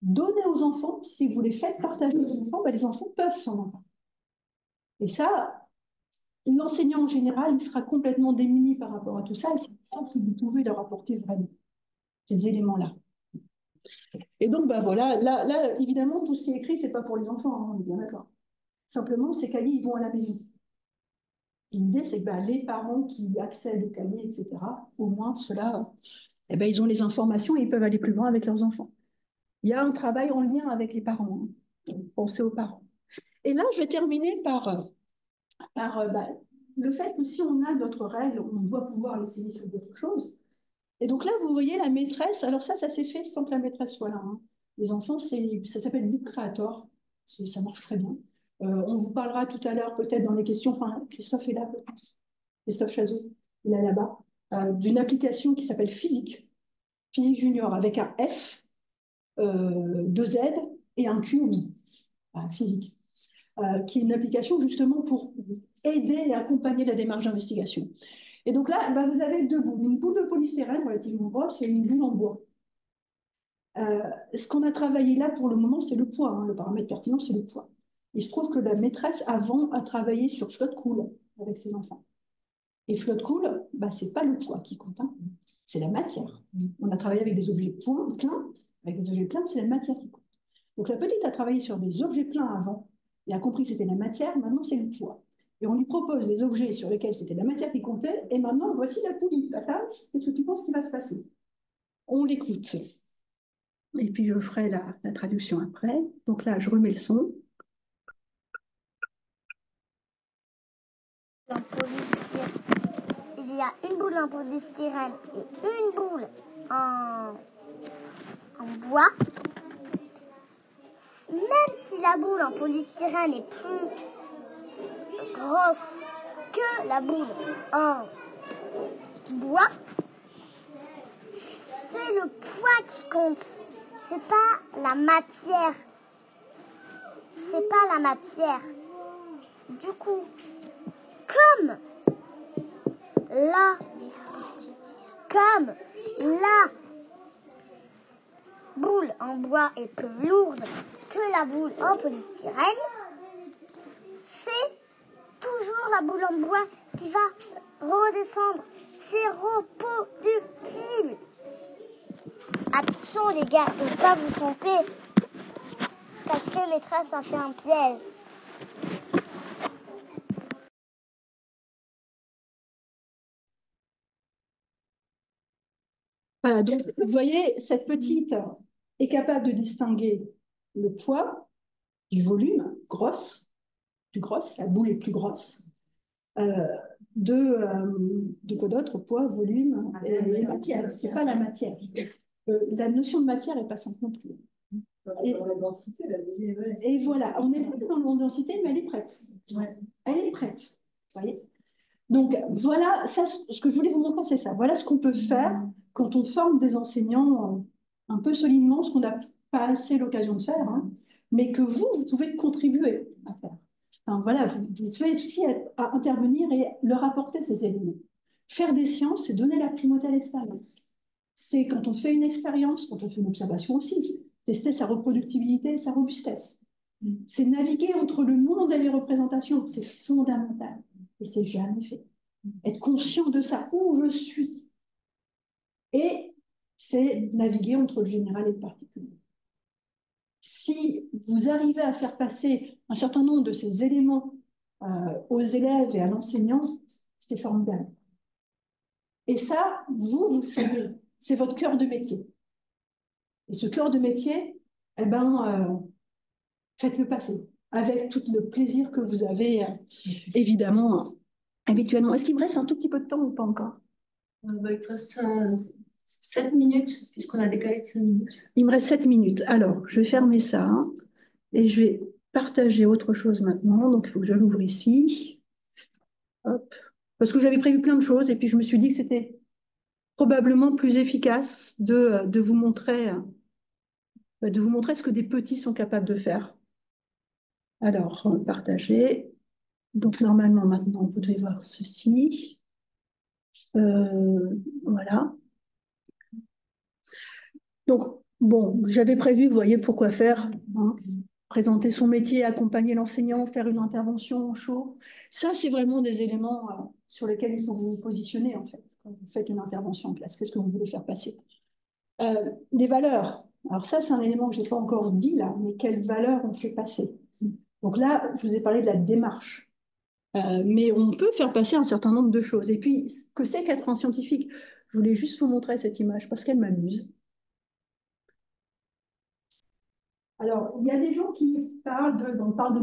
donnez aux enfants, si vous les faites partager aux enfants, les enfants peuvent s'en emparer. Et ça, l'enseignant en général, il sera complètement démuni par rapport à tout ça, et c'est ça que vous pouvez leur apporter vraiment, ces éléments-là. Et donc, voilà, là, évidemment, tout ce qui est écrit, c'est pas pour les enfants, hein, on est bien d'accord. Simplement, ces cahiers, ils vont à la maison. L'idée, c'est que les parents qui accèdent aux cahiers, etc., au moins, ceux-là, ils ont les informations et ils peuvent aller plus loin avec leurs enfants. Il y a un travail en lien avec les parents. Hein. Pensez aux parents. Et là, je vais terminer par le fait que si on a notre règle, on doit pouvoir l'essayer sur d'autres choses. Et donc là, vous voyez la maîtresse. Alors ça s'est fait sans que la maîtresse soit là. Hein. Les enfants, ça s'appelle Book Creator. Ça marche très bien. On vous parlera tout à l'heure, peut-être dans les questions. Enfin, Christophe est là, peut-être. Christophe Chazot, il est là-bas. D'une application qui s'appelle Physique. Physique Junior, avec un F, 2 Z et un Q, Physique. qui est une application justement pour aider et accompagner la démarche d'investigation. Et donc là, bah, vous avez deux boules, une boule de polystyrène relativement grosse et une boule en bois. Ce qu'on a travaillé là pour le moment, c'est le poids. Hein. Le paramètre pertinent, c'est le poids. Il se trouve que la maîtresse, avant, a travaillé sur Flotte Cool avec ses enfants. Et Flotte Cool, bah, ce n'est pas le poids qui compte, hein. C'est la matière. On a travaillé avec des objets pleins. Avec des objets pleins, c'est la matière qui compte. Donc la petite a travaillé sur des objets pleins avant et a compris que c'était la matière, maintenant c'est le poids. Et on lui propose des objets sur lesquels c'était la matière qui comptait, et maintenant voici la poulie. Qu'est-ce que tu penses qui va se passer? On l'écoute. Et puis je ferai la traduction après. Donc là, je remets le son. Il y a une boule en polystyrène et une boule en bois. Même si la boule en polystyrène est plus grosse que la boule en bois, c'est le poids qui compte. C'est pas la matière. C'est pas la matière. Du coup, comme la boule en bois est plus lourde que la boule en polystyrène, c'est toujours la boule en bois qui va redescendre. C'est reproductible. Attention les gars, de ne pas vous tromper, parce que maîtresse a fait un piège. Voilà, donc vous voyez, cette petite est capable de distinguer le poids du volume, plus grosse, la boule est plus grosse, de quoi d'autre, poids, volume, et matière. C'est pas la matière. La notion de matière n'est pas simple non plus. Dans la densité, et voilà, on est dans la densité, mais elle est prête. Ouais. Elle est prête. Vous voyez? Donc voilà, ça, ce que je voulais vous montrer, c'est ça. Voilà ce qu'on peut faire quand on forme des enseignants un peu solidement, ce qu'on n'a pas assez l'occasion de faire, hein, mais que vous pouvez contribuer à faire. Enfin, voilà, vous pouvez aussi à intervenir et leur apporter ces éléments. Faire des sciences, c'est donner la primauté à l'expérience. C'est quand on fait une expérience, quand on fait une observation aussi, tester sa reproductibilité et sa robustesse. C'est naviguer entre le monde et les représentations, c'est fondamental. Et c'est jamais fait. Être conscient de ça, où je suis. Et c'est naviguer entre le général et le particulier. Si vous arrivez à faire passer un certain nombre de ces éléments aux élèves et à l'enseignant, c'est formidable. Et ça, vous savez, c'est votre cœur de métier. Et ce cœur de métier, eh ben, faites-le passer avec tout le plaisir que vous avez, évidemment, habituellement. Est-ce qu'il me reste un tout petit peu de temps ou pas encore? Il te reste 7 minutes, puisqu'on a décalé de 5 minutes. Il me reste 7 minutes. Alors, je vais fermer ça et je vais partager autre chose maintenant. Donc, il faut que je l'ouvre ici. Hop. Parce que j'avais prévu plein de choses et puis je me suis dit que c'était probablement plus efficace de vous montrer ce que des petits sont capables de faire. Alors, partager. Donc, normalement, maintenant, vous devez voir ceci. Voilà. Donc, bon, j'avais prévu, vous voyez, pourquoi faire, hein, présenter son métier, accompagner l'enseignant, faire une intervention en show. Ça, c'est vraiment des éléments sur lesquels il faut vous positionner, en fait, quand vous faites une intervention en classe. Qu'est-ce que vous voulez faire passer? Des valeurs. Alors ça, c'est un élément que je n'ai pas encore dit, là, mais quelles valeurs on fait passer? Donc là, je vous ai parlé de la démarche. Mais on peut faire passer un certain nombre de choses. Et puis, ce que c'est qu'être un scientifique, je voulais juste vous montrer cette image parce qu'elle m'amuse. Alors, il y a des gens qui parlent on parle de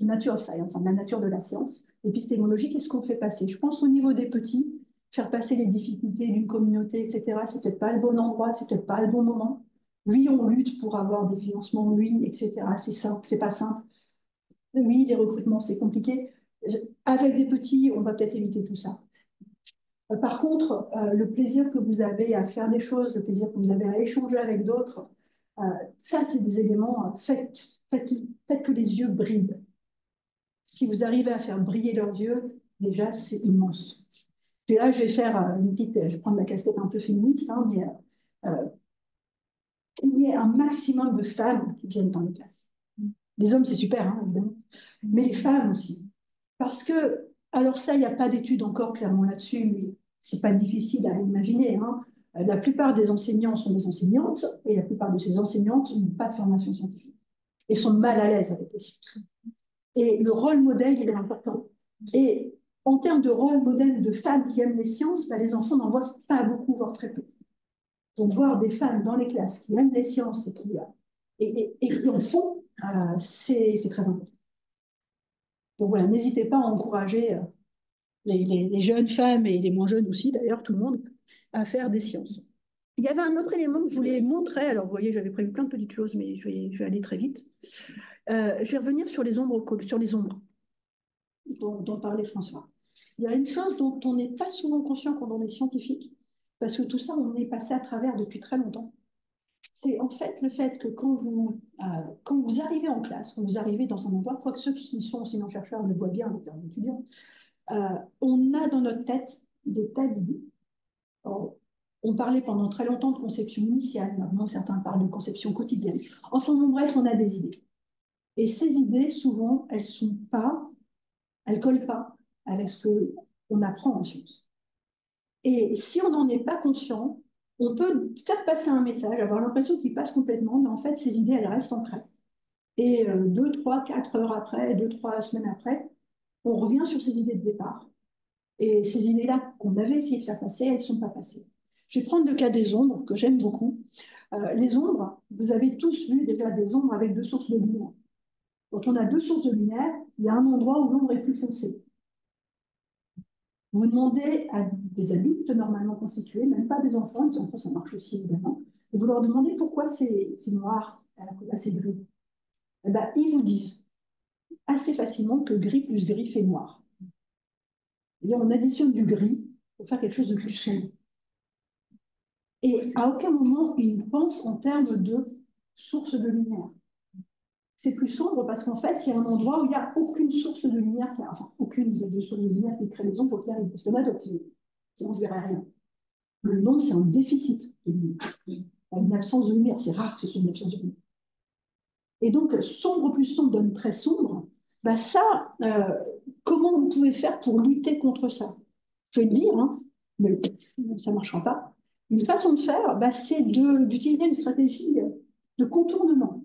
nature science, hein, de la nature de la science, épistémologie, qu'est-ce qu'on fait passer? Je pense au niveau des petits, faire passer les difficultés d'une communauté, etc., c'est peut-être pas le bon endroit, c'est peut-être pas le bon moment. Oui, on lutte pour avoir des financements, oui, etc., c'est simple, c'est pas simple. Oui, les recrutements, c'est compliqué. Avec des petits, on va peut-être éviter tout ça. Par contre, le plaisir que vous avez à faire des choses, le plaisir que vous avez à échanger avec d'autres, ça, c'est des éléments, faites que les yeux brillent. Si vous arrivez à faire briller leurs yeux, déjà, c'est immense. Puis là, je vais faire je vais prendre ma casquette un peu féministe, hein, mais qu'il y ait un maximum de femmes qui viennent dans les classes. Les hommes, c'est super, hein, évidemment, mais les femmes aussi. Parce que, alors ça, il n'y a pas d'études encore clairement là-dessus, mais c'est pas difficile à imaginer, hein. La plupart des enseignants sont des enseignantes, et la plupart de ces enseignantes n'ont pas de formation scientifique, et sont mal à l'aise avec les sciences. Et le rôle modèle, il est important. Et en termes de rôle modèle de femmes qui aiment les sciences, bah, les enfants n'en voient pas beaucoup, voire très peu. Donc, voir des femmes dans les classes qui aiment les sciences et qui en font, c'est très important. Donc voilà, n'hésitez pas à encourager les jeunes femmes et les moins jeunes aussi, d'ailleurs, tout le monde, à faire des sciences. Il y avait un autre élément que je voulais montrer. Alors, vous voyez, j'avais prévu plein de petites choses, mais je vais aller très vite. Je vais revenir sur les ombres dont parlait François. Il y a une chose dont on n'est pas souvent conscient quand on est scientifique, parce que tout ça, on est passé à travers depuis très longtemps. C'est en fait le fait que quand vous arrivez en classe, quand vous arrivez dans un endroit, quoique ceux qui sont enseignants-chercheurs le voient bien en termes d'étudiants, on a dans notre tête des tas d'idées. On parlait pendant très longtemps de conception initiale, maintenant certains parlent de conception quotidienne. Enfin, bon, bref, on a des idées. Et ces idées, souvent, elles ne collent pas avec ce qu'on apprend en sciences. Et si on n'en est pas conscient, on peut faire passer un message, avoir l'impression qu'il passe complètement, mais en fait, ces idées, elles restent ancrées. Et 2, 3, 4 heures après, 2, 3 semaines après, on revient sur ces idées de départ. Et ces idées-là qu'on avait essayé de faire passer, elles ne sont pas passées. Je vais prendre le cas des ombres, que j'aime beaucoup. Les ombres, vous avez tous vu déjà des ombres avec 2 sources de lumière. Quand on a 2 sources de lumière, il y a un endroit où l'ombre est plus foncée. Vous demandez à des adultes normalement constitués, même pas des enfants, les enfants ça marche aussi évidemment, et vous leur demandez pourquoi c'est noir, c'est gris. Eh ben, ils vous disent assez facilement que gris plus gris fait noir. Et on additionne du gris pour faire quelque chose de plus sombre. Et à aucun moment ils ne pensent en termes de source de lumière. C'est plus sombre parce qu'en fait, il y a un endroit où il n'y a aucune source de lumière, enfin, aucune des sources de lumière qui crée les ombres qui arrivent. Parce que là, sinon, on ne verrait rien. Le nombre, c'est un déficit de lumière. Une absence de lumière, c'est rare que ce soit une absence de lumière. Et donc, sombre plus sombre donne très sombre. Bah ça, comment vous pouvez faire pour lutter contre ça? Je vais le dire, hein, mais ça ne marchera pas. Une façon de faire, bah, c'est d'utiliser une stratégie de contournement.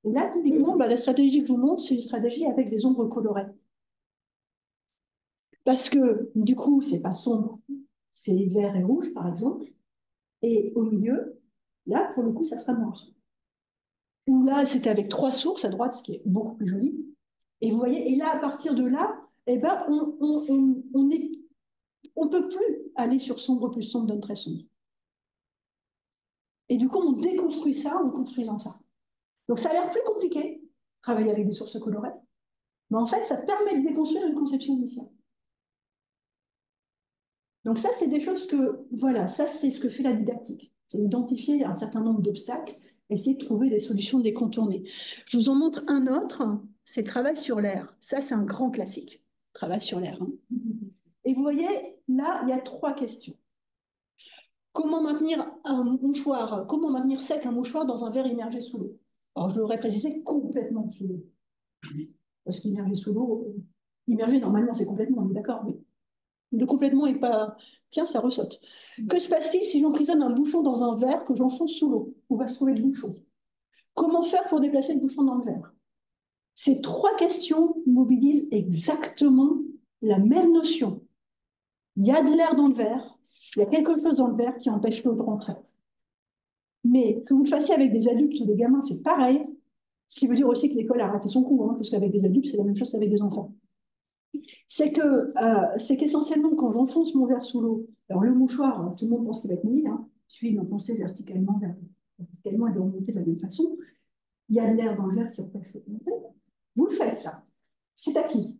Et là, typiquement, la stratégie que je vous montre, c'est une stratégie avec des ombres colorées. Parce que, du coup, c'est pas sombre, c'est vert et rouge, par exemple. Et au milieu, là, pour le coup, ça sera noir. Ou là, c'était avec 3 sources à droite, ce qui est beaucoup plus joli. Et vous voyez, et là, à partir de là, eh ben, on peut plus aller sur sombre plus sombre donne très sombre. Et du coup, on déconstruit ça en construisant ça. Donc, ça a l'air plus compliqué, travailler avec des sources colorées. Mais en fait, ça permet de déconstruire une conception initiale. Donc ça, c'est des choses que, voilà, ça, c'est ce que fait la didactique. C'est identifier un certain nombre d'obstacles, essayer de trouver des solutions, de les contourner. Je vous en montre un autre, c'est travail sur l'air. Ça, c'est un grand classique, travail sur l'air. Hein. Et vous voyez, là, il y a 3 questions. Comment maintenir un mouchoir, comment maintenir sec un mouchoir dans un verre immergé sous l'eau? Alors, je l'aurais précisé complètement sous l'eau. Parce qu'immergé sous l'eau, immergé, normalement, c'est complètement, on est d'accord, mais le complètement est pas... Tiens, ça ressaute. Que se passe-t-il si j'emprisonne un bouchon dans un verre que j'enfonce sous l'eau? Où va se trouver le bouchon? Comment faire pour déplacer le bouchon dans le verre? Ces 3 questions mobilisent exactement la même notion. Il y a de l'air dans le verre, il y a quelque chose dans le verre qui empêche l'eau de rentrer. Mais que vous le fassiez avec des adultes ou des gamins, c'est pareil. Ce qui veut dire aussi que l'école a raté son coup, hein, parce qu'avec des adultes, c'est la même chose qu'avec des enfants. C'est qu'essentiellement, quand j'enfonce mon verre sous l'eau, alors le mouchoir, tout le monde pense qu'il va être mouillé, hein, il suffit d'enfoncer verticalement et de remonter de la même façon. Il y a de l'air dans le verre qui empêche l'eau de monter. Vous le faites, ça. C'est acquis.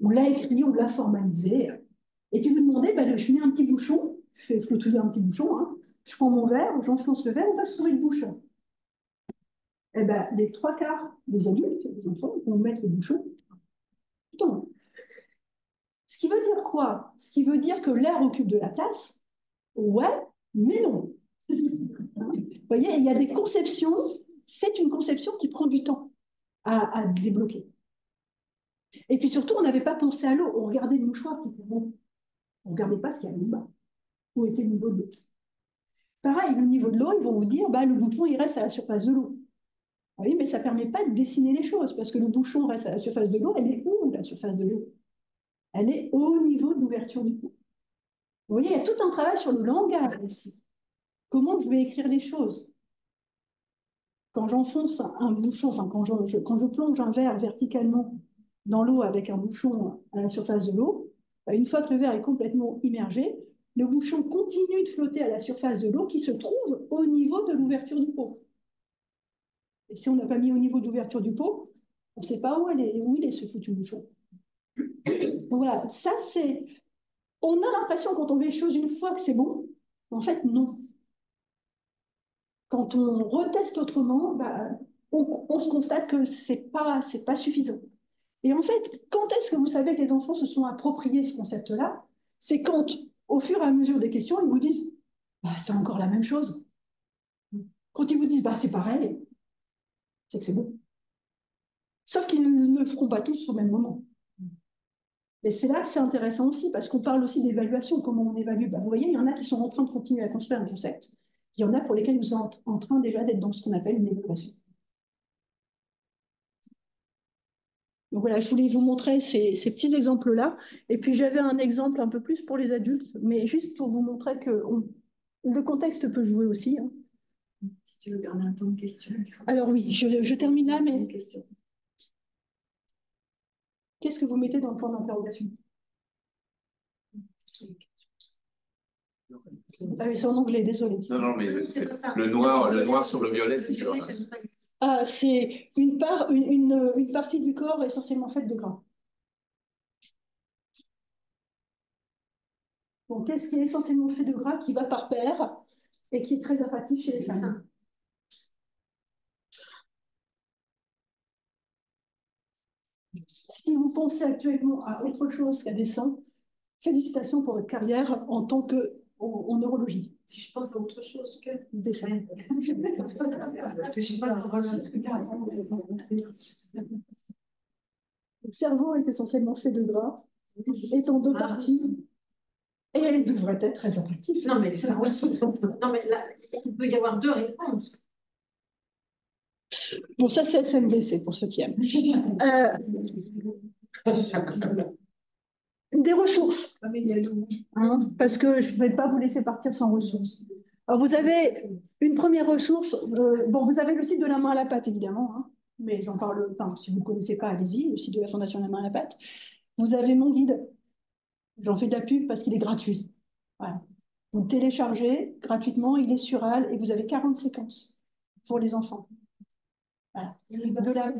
On l'a écrit, on l'a formalisé. Et puis vous demandez, je mets un petit bouchon, je fais flottouiller un petit bouchon, hein, je prends mon verre, j'enfonce le verre, on va se trouver le bouchon. Eh bien, les 3 quarts des adultes, des enfants, vont mettre le bouchon temps. Ce qui veut dire quoi? Ce qui veut dire que l'air occupe de la place? Ouais, mais non. Vous voyez, il y a des conceptions, c'est une conception qui prend du temps à débloquer. Et puis surtout, on n'avait pas pensé à l'eau, on regardait le mouchoir qui était bon. On ne regardait pas ce qu'il y avait là-bas, où était le niveau de l'eau. Pareil, le niveau de l'eau, ils vont vous dire, bah, le bouchon, il reste à la surface de l'eau. Oui, mais ça ne permet pas de dessiner les choses, parce que le bouchon reste à la surface de l'eau, elle est où, la surface de l'eau? Elle est au niveau de l'ouverture du pot. Vous voyez, il y a tout un travail sur le langage ici. Comment je vais écrire les choses? Quand j'enfonce un bouchon, enfin, quand je plonge un verre verticalement dans l'eau avec un bouchon à la surface de l'eau, une fois que le verre est complètement immergé, le bouchon continue de flotter à la surface de l'eau qui se trouve au niveau de l'ouverture du pot. Et si on n'a pas mis au niveau de l'ouverture du pot, on ne sait pas où il est ce foutu bouchon. Donc voilà, ça c'est... On a l'impression quand on fait les choses une fois que c'est bon, en fait non. Quand on reteste autrement, bah, on se constate que c'est pas suffisant. Et en fait, quand est-ce que vous savez que les enfants se sont appropriés ce concept-là? C'est quand, au fur et à mesure des questions, ils vous disent bah, c'est encore la même chose. Quand ils vous disent bah, c'est pareil, c'est que c'est bon. Sauf qu'ils ne le feront pas tous au même moment. Et c'est là que c'est intéressant aussi, parce qu'on parle aussi d'évaluation, comment on évalue. Bah, vous voyez, il y en a qui sont en train de continuer à construire un concept. Il y en a pour lesquels nous sommes en train déjà d'être dans ce qu'on appelle une évaluation. Donc voilà, je voulais vous montrer ces petits exemples-là. Et puis j'avais un exemple un peu plus pour les adultes, mais juste pour vous montrer que le contexte peut jouer aussi. Hein. Si tu veux garder un temps de questions. Alors oui, je termine là, mais qu'est-ce que vous mettez dans le point d'interrogation? Ah oui, c'est en anglais, désolé. Non, mais le noir sur le violet, c'est sûr. C'est une partie du corps essentiellement faite de gras. Donc, qu'est-ce qui est essentiellement fait de gras, qui va par paire et qui est très attractif chez les femmes? Si vous pensez actuellement à autre chose qu'à des seins, félicitations pour votre carrière en tant qu'en neurologie. Si je pense à autre chose que des seins. Le cerveau est essentiellement fait de gras, est en deux parties, et elle devrait être très attractive. Non, mais le cerveau, non, mais là, il peut y avoir deux réponses. Bon, ça, c'est SMBC pour ceux qui aiment. Des ressources. Hein, parce que je ne vais pas vous laisser partir sans ressources. Alors, vous avez une première ressource. Bon, vous avez le site de la main à la pâte, évidemment. Hein, mais j'en parle, enfin, si vous ne connaissez pas, allez-y, le site de la Fondation La Main à la Pâte. Vous avez mon guide. J'en fais de la pub parce qu'il est gratuit. Voilà. Donc, téléchargez gratuitement, il est sur AL et vous avez 40 séquences pour les enfants. Voilà. De la...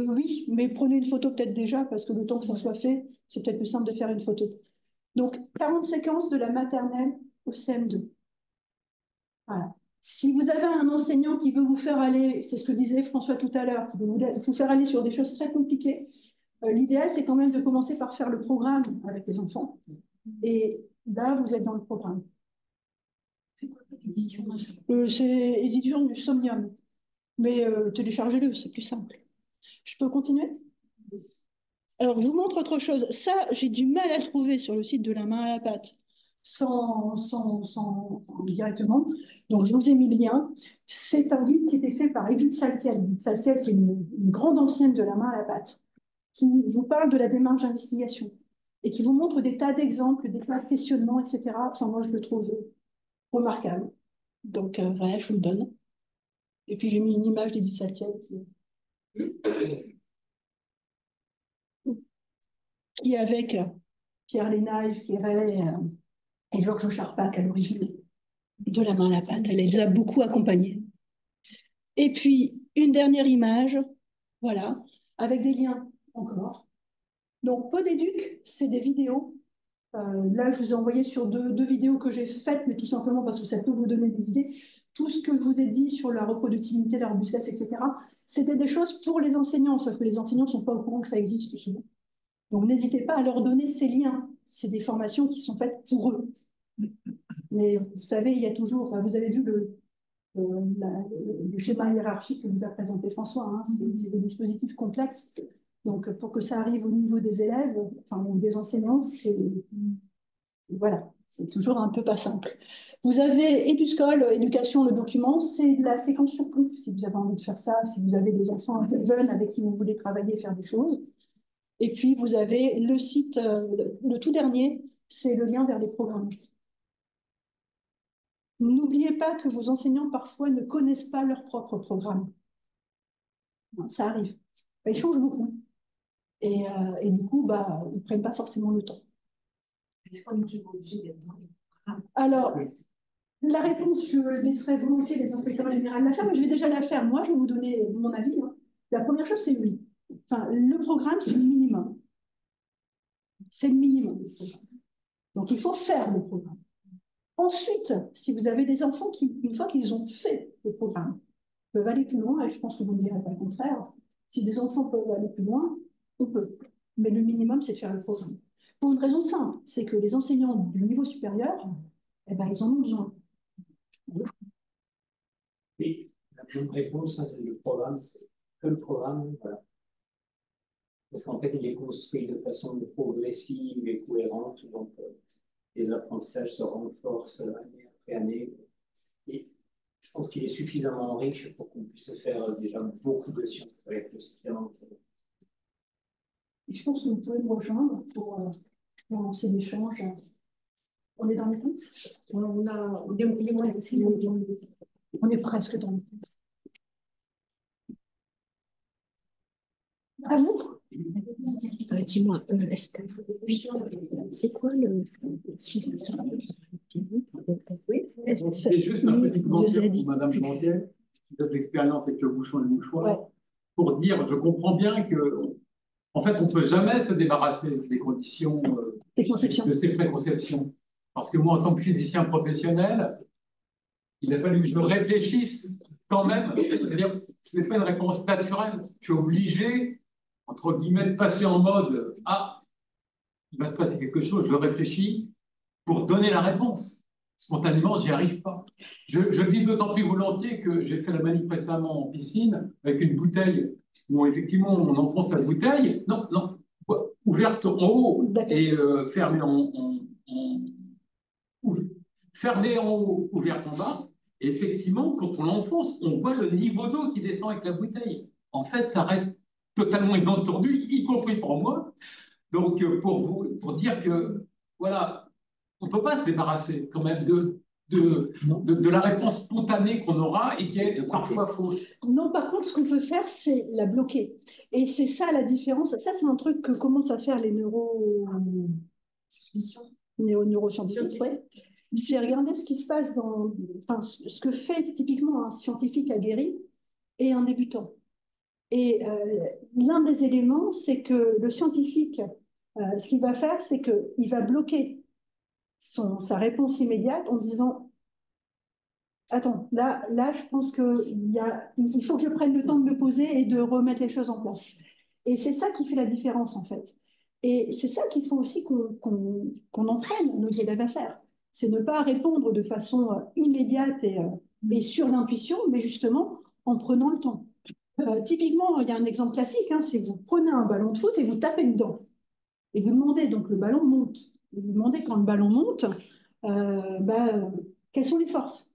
oui, mais prenez une photo peut-être déjà, parce que le temps que ça soit fait, c'est peut-être plus simple de faire une photo. Donc, 40 séquences de la maternelle au CM2. Voilà. Si vous avez un enseignant qui veut vous faire aller, c'est ce que disait François tout à l'heure, qui veut vous faire aller sur des choses très compliquées, l'idéal, c'est quand même de commencer par faire le programme avec les enfants. Et là, vous êtes dans le programme. C'est quoi l'édition? C'est édition du Somnium. Mais téléchargez-le, c'est plus simple. Je peux continuer? Alors, je vous montre autre chose. Ça, j'ai du mal à le trouver sur le site de La Main à la Pâte, directement. Donc, je vous ai mis le lien. C'est un guide qui était fait par Edith Saltiel. Edith Saltiel, c'est une grande ancienne de La Main à la Pâte, qui vous parle de la démarche d'investigation et qui vous montre des tas d'exemples, des tas de questionnements, etc. Enfin, moi, je le trouve remarquable. Donc, voilà, je vous le donne. Et puis, j'ai mis une image d'Edith Saltiel qui est avec Pierre Lénaïf, qui et Georges Charpak à l'origine de La Main à la Pâte. Elle les a beaucoup accompagnés. Et puis, une dernière image, voilà, avec des liens encore. Donc, Podéduc, c'est des vidéos. Là, je vous ai envoyé sur deux vidéos que j'ai faites, mais tout simplement parce que ça peut vous donner des idées. Tout ce que je vous ai dit sur la reproductibilité, la robustesse, etc., c'était des choses pour les enseignants, sauf que les enseignants ne sont pas au courant que ça existe souvent. Donc n'hésitez pas à leur donner ces liens. C'est des formations qui sont faites pour eux. Mais vous savez, il y a toujours, vous avez vu le schéma hiérarchique que nous a présenté François, hein, c'est des dispositifs complexes. Donc pour que ça arrive au niveau des élèves, enfin des enseignants, voilà, c'est toujours un peu pas simple. Vous avez EduScol, éducation, le document, c'est de la séquence sur Plouf, si vous avez envie de faire ça, si vous avez des enfants un peu jeunes avec qui vous voulez travailler et faire des choses. Et puis vous avez le site, le tout dernier, c'est le lien vers les programmes. N'oubliez pas que vos enseignants, parfois, ne connaissent pas leur propre programme. Ça arrive. Ils changent beaucoup. Et du coup, ils ne prennent pas forcément le temps. Est-ce qu'on est toujours obligé d'être dans les programmes? Alors, la réponse, je laisserai volontiers les inspecteurs généraux la faire, mais je vais déjà la faire. Moi, je vais vous donner mon avis. Hein. La première chose, c'est oui. Enfin, le programme, c'est le minimum. C'est le minimum. Donc, il faut faire le programme. Ensuite, si vous avez des enfants qui, une fois qu'ils ont fait le programme, peuvent aller plus loin, et je pense que vous ne direz pas le contraire, si des enfants peuvent aller plus loin, on peut. Mais le minimum, c'est de faire le programme. Pour une raison simple, c'est que les enseignants du niveau supérieur, eh ben, ils en ont besoin. Et la bonne réponse, c'est le programme, c'est que le programme, voilà. Parce qu'en fait, il est construit de façon progressive et cohérente, donc les apprentissages se renforcent année après année. Et je pense qu'il est suffisamment riche pour qu'on puisse faire déjà beaucoup de sciences avec le cycle. Et je pense que vous pouvez me rejoindre pour lancer l'échange. On est dans le temps? On est presque dans le temps. À vous? Dis-moi, Estelle, c'est quoi le... Oui, c'est juste un petit commentaire pour Madame Bandier, qui a de l'expérience avec le bouchon et le mouchoir, pour dire, je comprends bien que, en fait, on ne peut jamais se débarrasser des conditions de ces préconceptions. Parce que moi, en tant que physicien professionnel, il a fallu que je réfléchisse quand même. C'est-à-dire, ce n'est pas une réponse naturelle. Je suis obligé, entre guillemets, de passer en mode « Ah, il va se passer quelque chose, je réfléchis » pour donner la réponse. Spontanément, j'y arrive pas. Je le dis d'autant plus volontiers que j'ai fait la manip récemment en piscine avec une bouteille où effectivement on enfonce la bouteille, non, ouverte en haut et fermée fermée en haut, ouverte en bas. Et effectivement, quand on l'enfonce, on voit le niveau d'eau qui descend avec la bouteille. En fait, ça reste totalement inentendu, y compris pour moi. Donc, pour dire que, voilà, on ne peut pas se débarrasser quand même de la réponse spontanée qu'on aura et qui est parfois fausse. Non, par contre, ce qu'on peut faire, c'est la bloquer. Et c'est ça la différence. Ça, c'est un truc que commencent à faire les neuroscientifiques. Ouais. C'est regarder ce qui se passe ce que fait typiquement un scientifique aguerri et un débutant. Et l'un des éléments, c'est que le scientifique, ce qu'il va faire, c'est qu'il va bloquer sa réponse immédiate en disant « Attends, là, je pense qu'il faut que je prenne le temps de me poser et de remettre les choses en place. » Et c'est ça qui fait la différence, en fait. Et c'est ça qu'il faut aussi qu'on entraîne nos élèves à faire. C'est ne pas répondre de façon immédiate et sur l'intuition, mais justement en prenant le temps. Typiquement, il y a un exemple classique, hein, c'est vous prenez un ballon de foot et vous tapez dedans. Et vous demandez, donc le ballon monte. Et vous demandez quand le ballon monte, quelles sont les forces?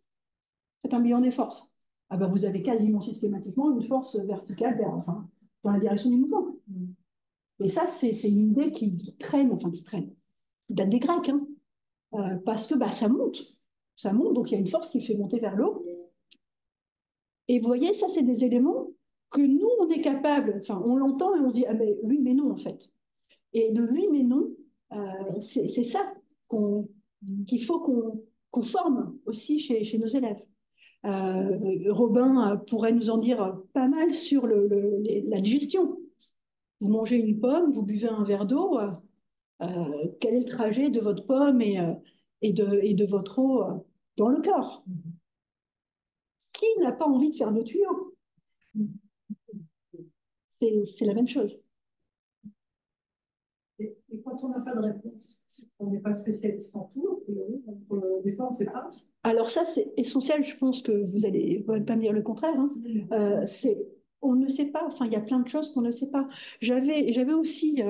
Faites un bilan des forces. Vous avez quasiment systématiquement une force verticale dans la direction du mouvement. Et ça, c'est une idée qui traîne, qui date des Grecs, hein, parce que ça monte. Ça monte, donc il y a une force qui fait monter vers l'eau. Et vous voyez, ça, c'est des éléments que nous, on est capable, on l'entend et on se dit, oui, mais non, en fait. Et de oui, mais non, c'est ça qu'il faut qu'on forme aussi chez nos élèves. Robin pourrait nous en dire pas mal sur la digestion. Vous mangez une pomme, vous buvez un verre d'eau, quel est le trajet de votre pomme et de votre eau dans le corps? Qui n'a pas envie de faire de tuyaux? C'est la même chose. Et quand on n'a pas de réponse, on n'est pas spécialiste en tout, a priori, donc des fois on ne sait pas. Alors ça, c'est essentiel, je pense que vous allez pas me dire le contraire, hein. On ne sait pas, enfin il y a plein de choses qu'on ne sait pas. J'avais aussi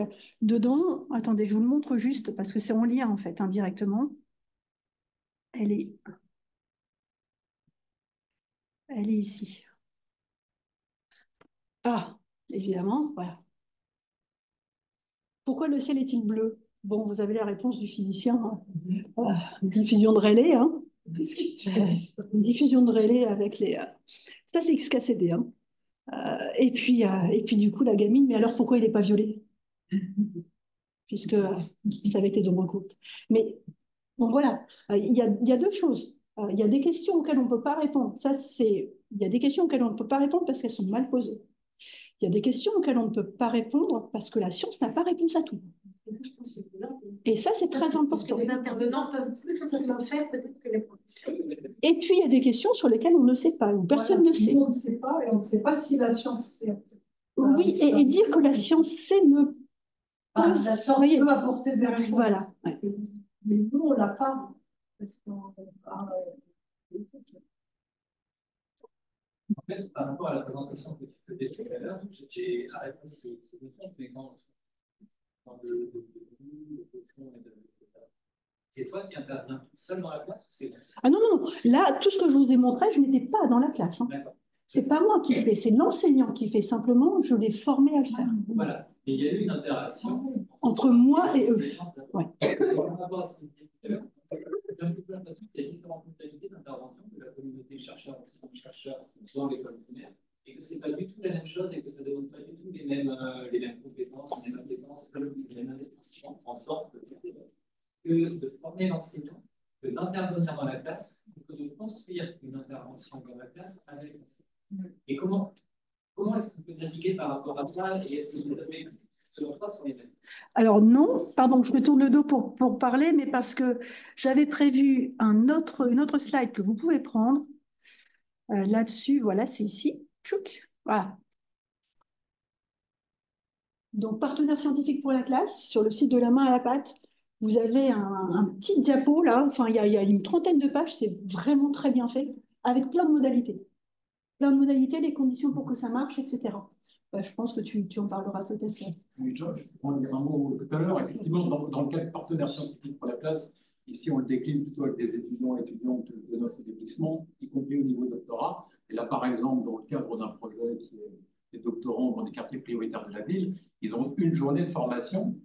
dedans, attendez, je vous le montre juste, parce que c'est en lien en fait, indirectement. Elle est ici. Ah, évidemment, voilà. Pourquoi le ciel est-il bleu? Bon, vous avez la réponse du physicien, hein. Diffusion de Rayleigh, hein. Diffusion de Rayleigh avec les... ça, c'est XKCD, hein. Et puis, du coup, la gamine, mais alors pourquoi il n'est pas violet? Puisque ça avait été zone recoupes. Mais bon, voilà, il y a deux choses. Il y a des questions auxquelles on ne peut pas répondre. Il y a des questions auxquelles on ne peut pas répondre parce qu'elles sont mal posées. Il y a des questions auxquelles on ne peut pas répondre parce que la science n'a pas réponse à tout. Et ça, c'est très important. Les intervenants peuvent plus facilement faire peut-être que les professeurs. Et puis, il y a des questions sur lesquelles on ne sait pas, ou personne ne sait. On ne sait pas, et on ne sait pas si la science sait. Oui, et dire que la science sait ne la science peut apporter des réponses. Voilà. Ouais. Mais nous, on ne l'a pas. En fait, par rapport à la présentation que tu faisais tout à l'heure, j'ai arrêté si je me trompe, mais quand le cochon et c'est toi qui interviens tout seul dans la classe ou c'est... Ah non, non, non. Là, tout ce que je vous ai montré, je n'étais pas dans la classe. Hein. C'est pas moi qui fais, c'est l'enseignant qui fait. Simplement, je l'ai formé à le faire. Voilà. Et il y a eu une interaction entre moi et eux. Ouais. Par rapport à ce que tu disais tout à l'heure, j'ai un peu l'impression qu'il y a différentes modalités d'intervention de la communauté chercheur, chercheurs dans l'école primaire, et que ce n'est pas du tout la même chose et que ça ne demande pas du tout les mêmes compétences, les mêmes compétences, les mêmes investissements en temps que de former l'enseignant, que d'intervenir dans la classe, que de construire une intervention dans la classe avec l'enseignant. Et comment est-ce qu'on peut naviguer par rapport à ça et est-ce que vous avez, selon toi, sur les mêmes? Alors non, pardon, je me tourne le dos pour parler, mais parce que j'avais prévu une autre slide que vous pouvez prendre. Là-dessus, voilà, c'est ici. Tchouk, voilà. Donc, partenaire scientifique pour la classe, sur le site de La Main à la Pâte, vous avez un petit diapo là, enfin, il y a une trentaine de pages, c'est vraiment très bien fait, avec plein de modalités. Plein de modalités, les conditions pour que ça marche, etc. Je pense que tu en parleras peut-être. Oui, je peux en dire un mot tout à l'heure. Effectivement, dans le cas de partenaire scientifique pour la classe, ici, on le décline plutôt avec des étudiants et étudiantes de notre établissement, y compris au niveau doctorat. Et là, par exemple, dans le cadre d'un projet qui est des doctorants dans des quartiers prioritaires de la ville, ils ont une journée de formation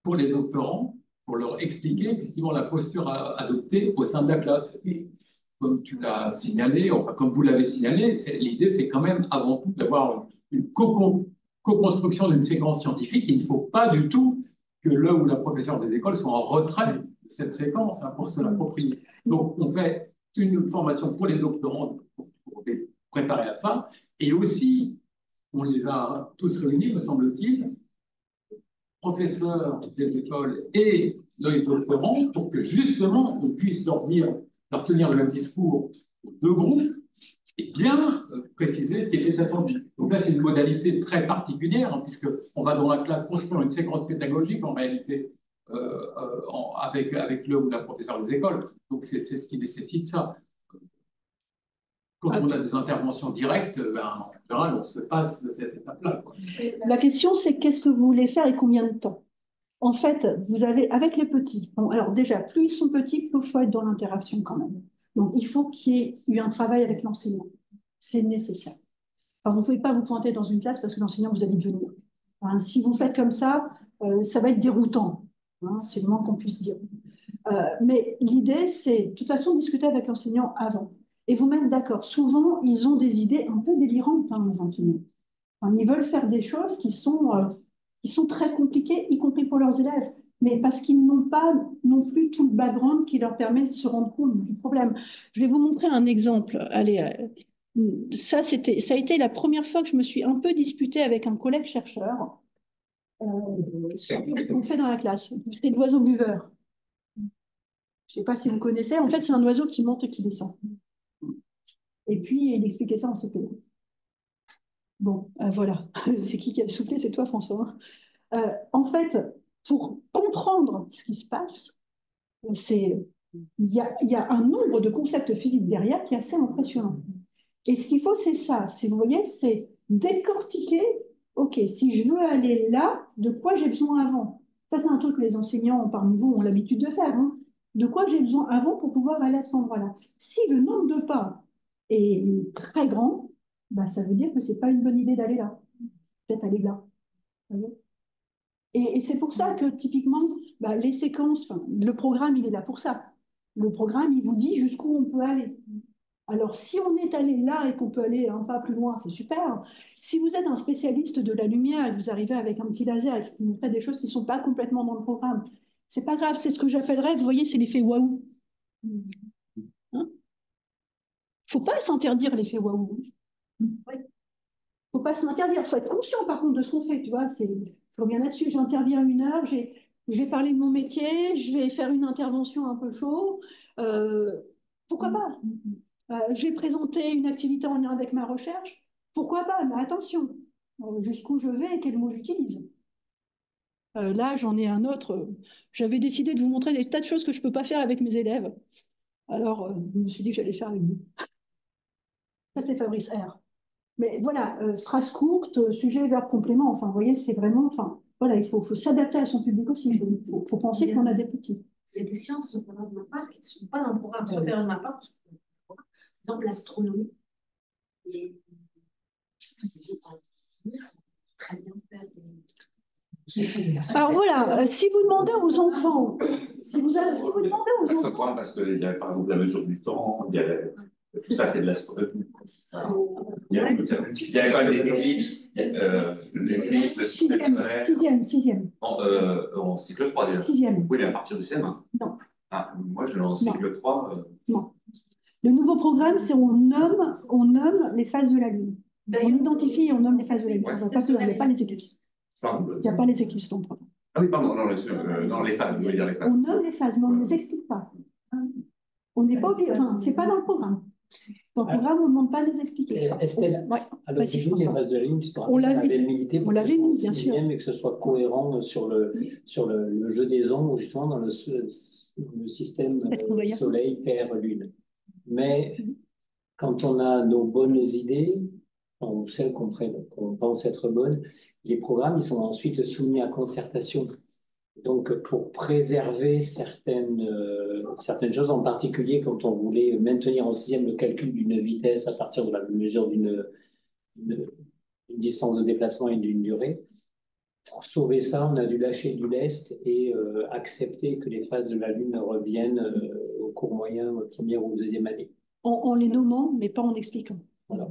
pour les doctorants, pour leur expliquer effectivement la posture à adopter au sein de la classe. Et comme tu l'as signalé, enfin comme vous l'avez signalé, l'idée c'est quand même avant tout d'avoir une co-construction d'une séquence scientifique. Il ne faut pas du tout que le ou la professeure des écoles soit en retrait de cette séquence pour se l'approprier. Donc on fait une formation pour les doctorants pour les préparer à ça, et aussi on les a tous réunis, me semble-t-il, professeurs des écoles et les doctorants, pour que justement on puisse leur tenir le même discours aux deux groupes et bien préciser ce qui était attendu. Donc là, c'est une modalité très particulière, hein, puisqu'on va dans la classe construire une séquence pédagogique en réalité avec le ou la professeure des écoles. Donc c'est ce qui nécessite ça. Quand on a des interventions directes, en général, on se passe de cette étape-là. La question, c'est qu'est-ce que vous voulez faire et combien de temps? En fait, vous avez, avec les petits, bon, alors déjà, plus ils sont petits, plus il faut être dans l'interaction quand même. Donc, il faut qu'il y ait eu un travail avec l'enseignant. C'est nécessaire. Alors, vous ne pouvez pas vous pointer dans une classe parce que l'enseignant vous a dit de venir. Enfin, si vous faites comme ça va être déroutant. Hein, c'est le moins qu'on puisse dire. Mais l'idée, c'est de toute façon discuter avec l'enseignant avant. Et vous-même, d'accord, souvent, ils ont des idées un peu délirantes, hein, les enseignants. Enfin, ils veulent faire des choses qui sont très compliquées, y compris pour leurs élèves, mais parce qu'ils n'ont pas non plus tout le background qui leur permet de se rendre compte du problème. Je vais vous montrer un exemple. Allez, ça a été la première fois que je me suis un peu disputée avec un collègue chercheur sur ce qu'on fait dans la classe. C'est l'oiseau buveur. Je ne sais pas si vous connaissez. En fait, c'est un oiseau qui monte et qui descend. Et puis, il expliquait ça en CP. Bon, voilà. C'est qui a soufflé? C'est toi, François. En fait, pour comprendre ce qui se passe, il y a un nombre de concepts physiques derrière qui est assez impressionnant. Et ce qu'il faut, c'est ça. Vous voyez, c'est décortiquer, OK, si je veux aller là, de quoi j'ai besoin avant? Ça, c'est un truc que les enseignants parmi vous ont l'habitude de faire. Hein. De quoi j'ai besoin avant pour pouvoir aller à cet endroit-là? Si le nombre de pas est très grand, bah, ça veut dire que ce n'est pas une bonne idée d'aller là. Peut-être aller là. Vous voyez. Et c'est pour ça que typiquement, bah, les séquences, le programme, il est là pour ça. Le programme, il vous dit jusqu'où on peut aller. Alors, si on est allé là et qu'on peut aller un pas plus loin, c'est super. Si vous êtes un spécialiste de la lumière et que vous arrivez avec un petit laser et que vous faites des choses qui ne sont pas complètement dans le programme, c'est pas grave, c'est ce que j'appellerais, vous voyez, c'est l'effet waouh. Hein? Faut pas s'interdire l'effet waouh. Faut pas s'interdire, faut être conscient par contre de ce qu'on fait, tu vois, je reviens là-dessus, j'interviens 1 heure, je vais parler de mon métier, je vais faire une intervention un peu chaud, pourquoi pas? Je vais présenter une activité en lien avec ma recherche, pourquoi pas? Mais attention, jusqu'où je vais et quel mot j'utilise. Là, j'en ai un autre, j'avais décidé de vous montrer des tas de choses que je ne peux pas faire avec mes élèves, alors je me suis dit que j'allais faire avec vous. Ça, c'est Fabrice R. Mais voilà, phrase courte, sujet, verbe, complément, enfin, vous voyez, c'est vraiment, enfin, voilà, il faut s'adapter à son public aussi. Il faut penser qu'on a des petits. Il y a des sciences, notamment de ma part, qui ne sont pas dans le programme, sauf de ma part, parce que, par exemple, l'astronomie. Et très bien faire. Alors voilà, si vous demandez aux enfants, si vous demandez aux enfants. Ça prend parce qu'il y a par exemple la mesure du temps, il y a tout ça, c'est de l'astronomie. Il y a quand même des éclipses, Sixième. En cycle 3 déjà. Sixième. Oui, mais à partir du CM1. Non. Ah, moi, je lance cycle 3. Non. Le nouveau programme, c'est on nomme les phases de la Lune. On identifie et on nomme les phases de la Lune. Il n'y a pas les éclipses. Il n'y a pas les éclipses dans le programme. Ah oui, pardon, non, les phases, vous voulez dire les phases. On nomme les phases, mais on ne les explique pas. On n'est pas obligé, enfin, c'est pas dans le programme. Dans le programme, on ne demande pas de les expliquer. Estelle, ouais. alors les phases de la Lune, tu te rappelles, on l'avait milité pour on l'avait mis, bien sûr. Et que ce soit cohérent sur le jeu des ondes, justement dans le système Soleil, Terre, Lune. Mais quand on a nos bonnes idées, ou celles qu'on pense être bonnes, les programmes ils sont ensuite soumis à concertation. Donc, pour préserver certaines choses, en particulier quand on voulait maintenir en sixième le calcul d'une vitesse à partir de la mesure d'une distance de déplacement et d'une durée, pour sauver ça, on a dû lâcher du lest et accepter que les phases de la Lune reviennent au cours moyen, première ou deuxième année. En les nommant, mais pas en expliquant. Voilà.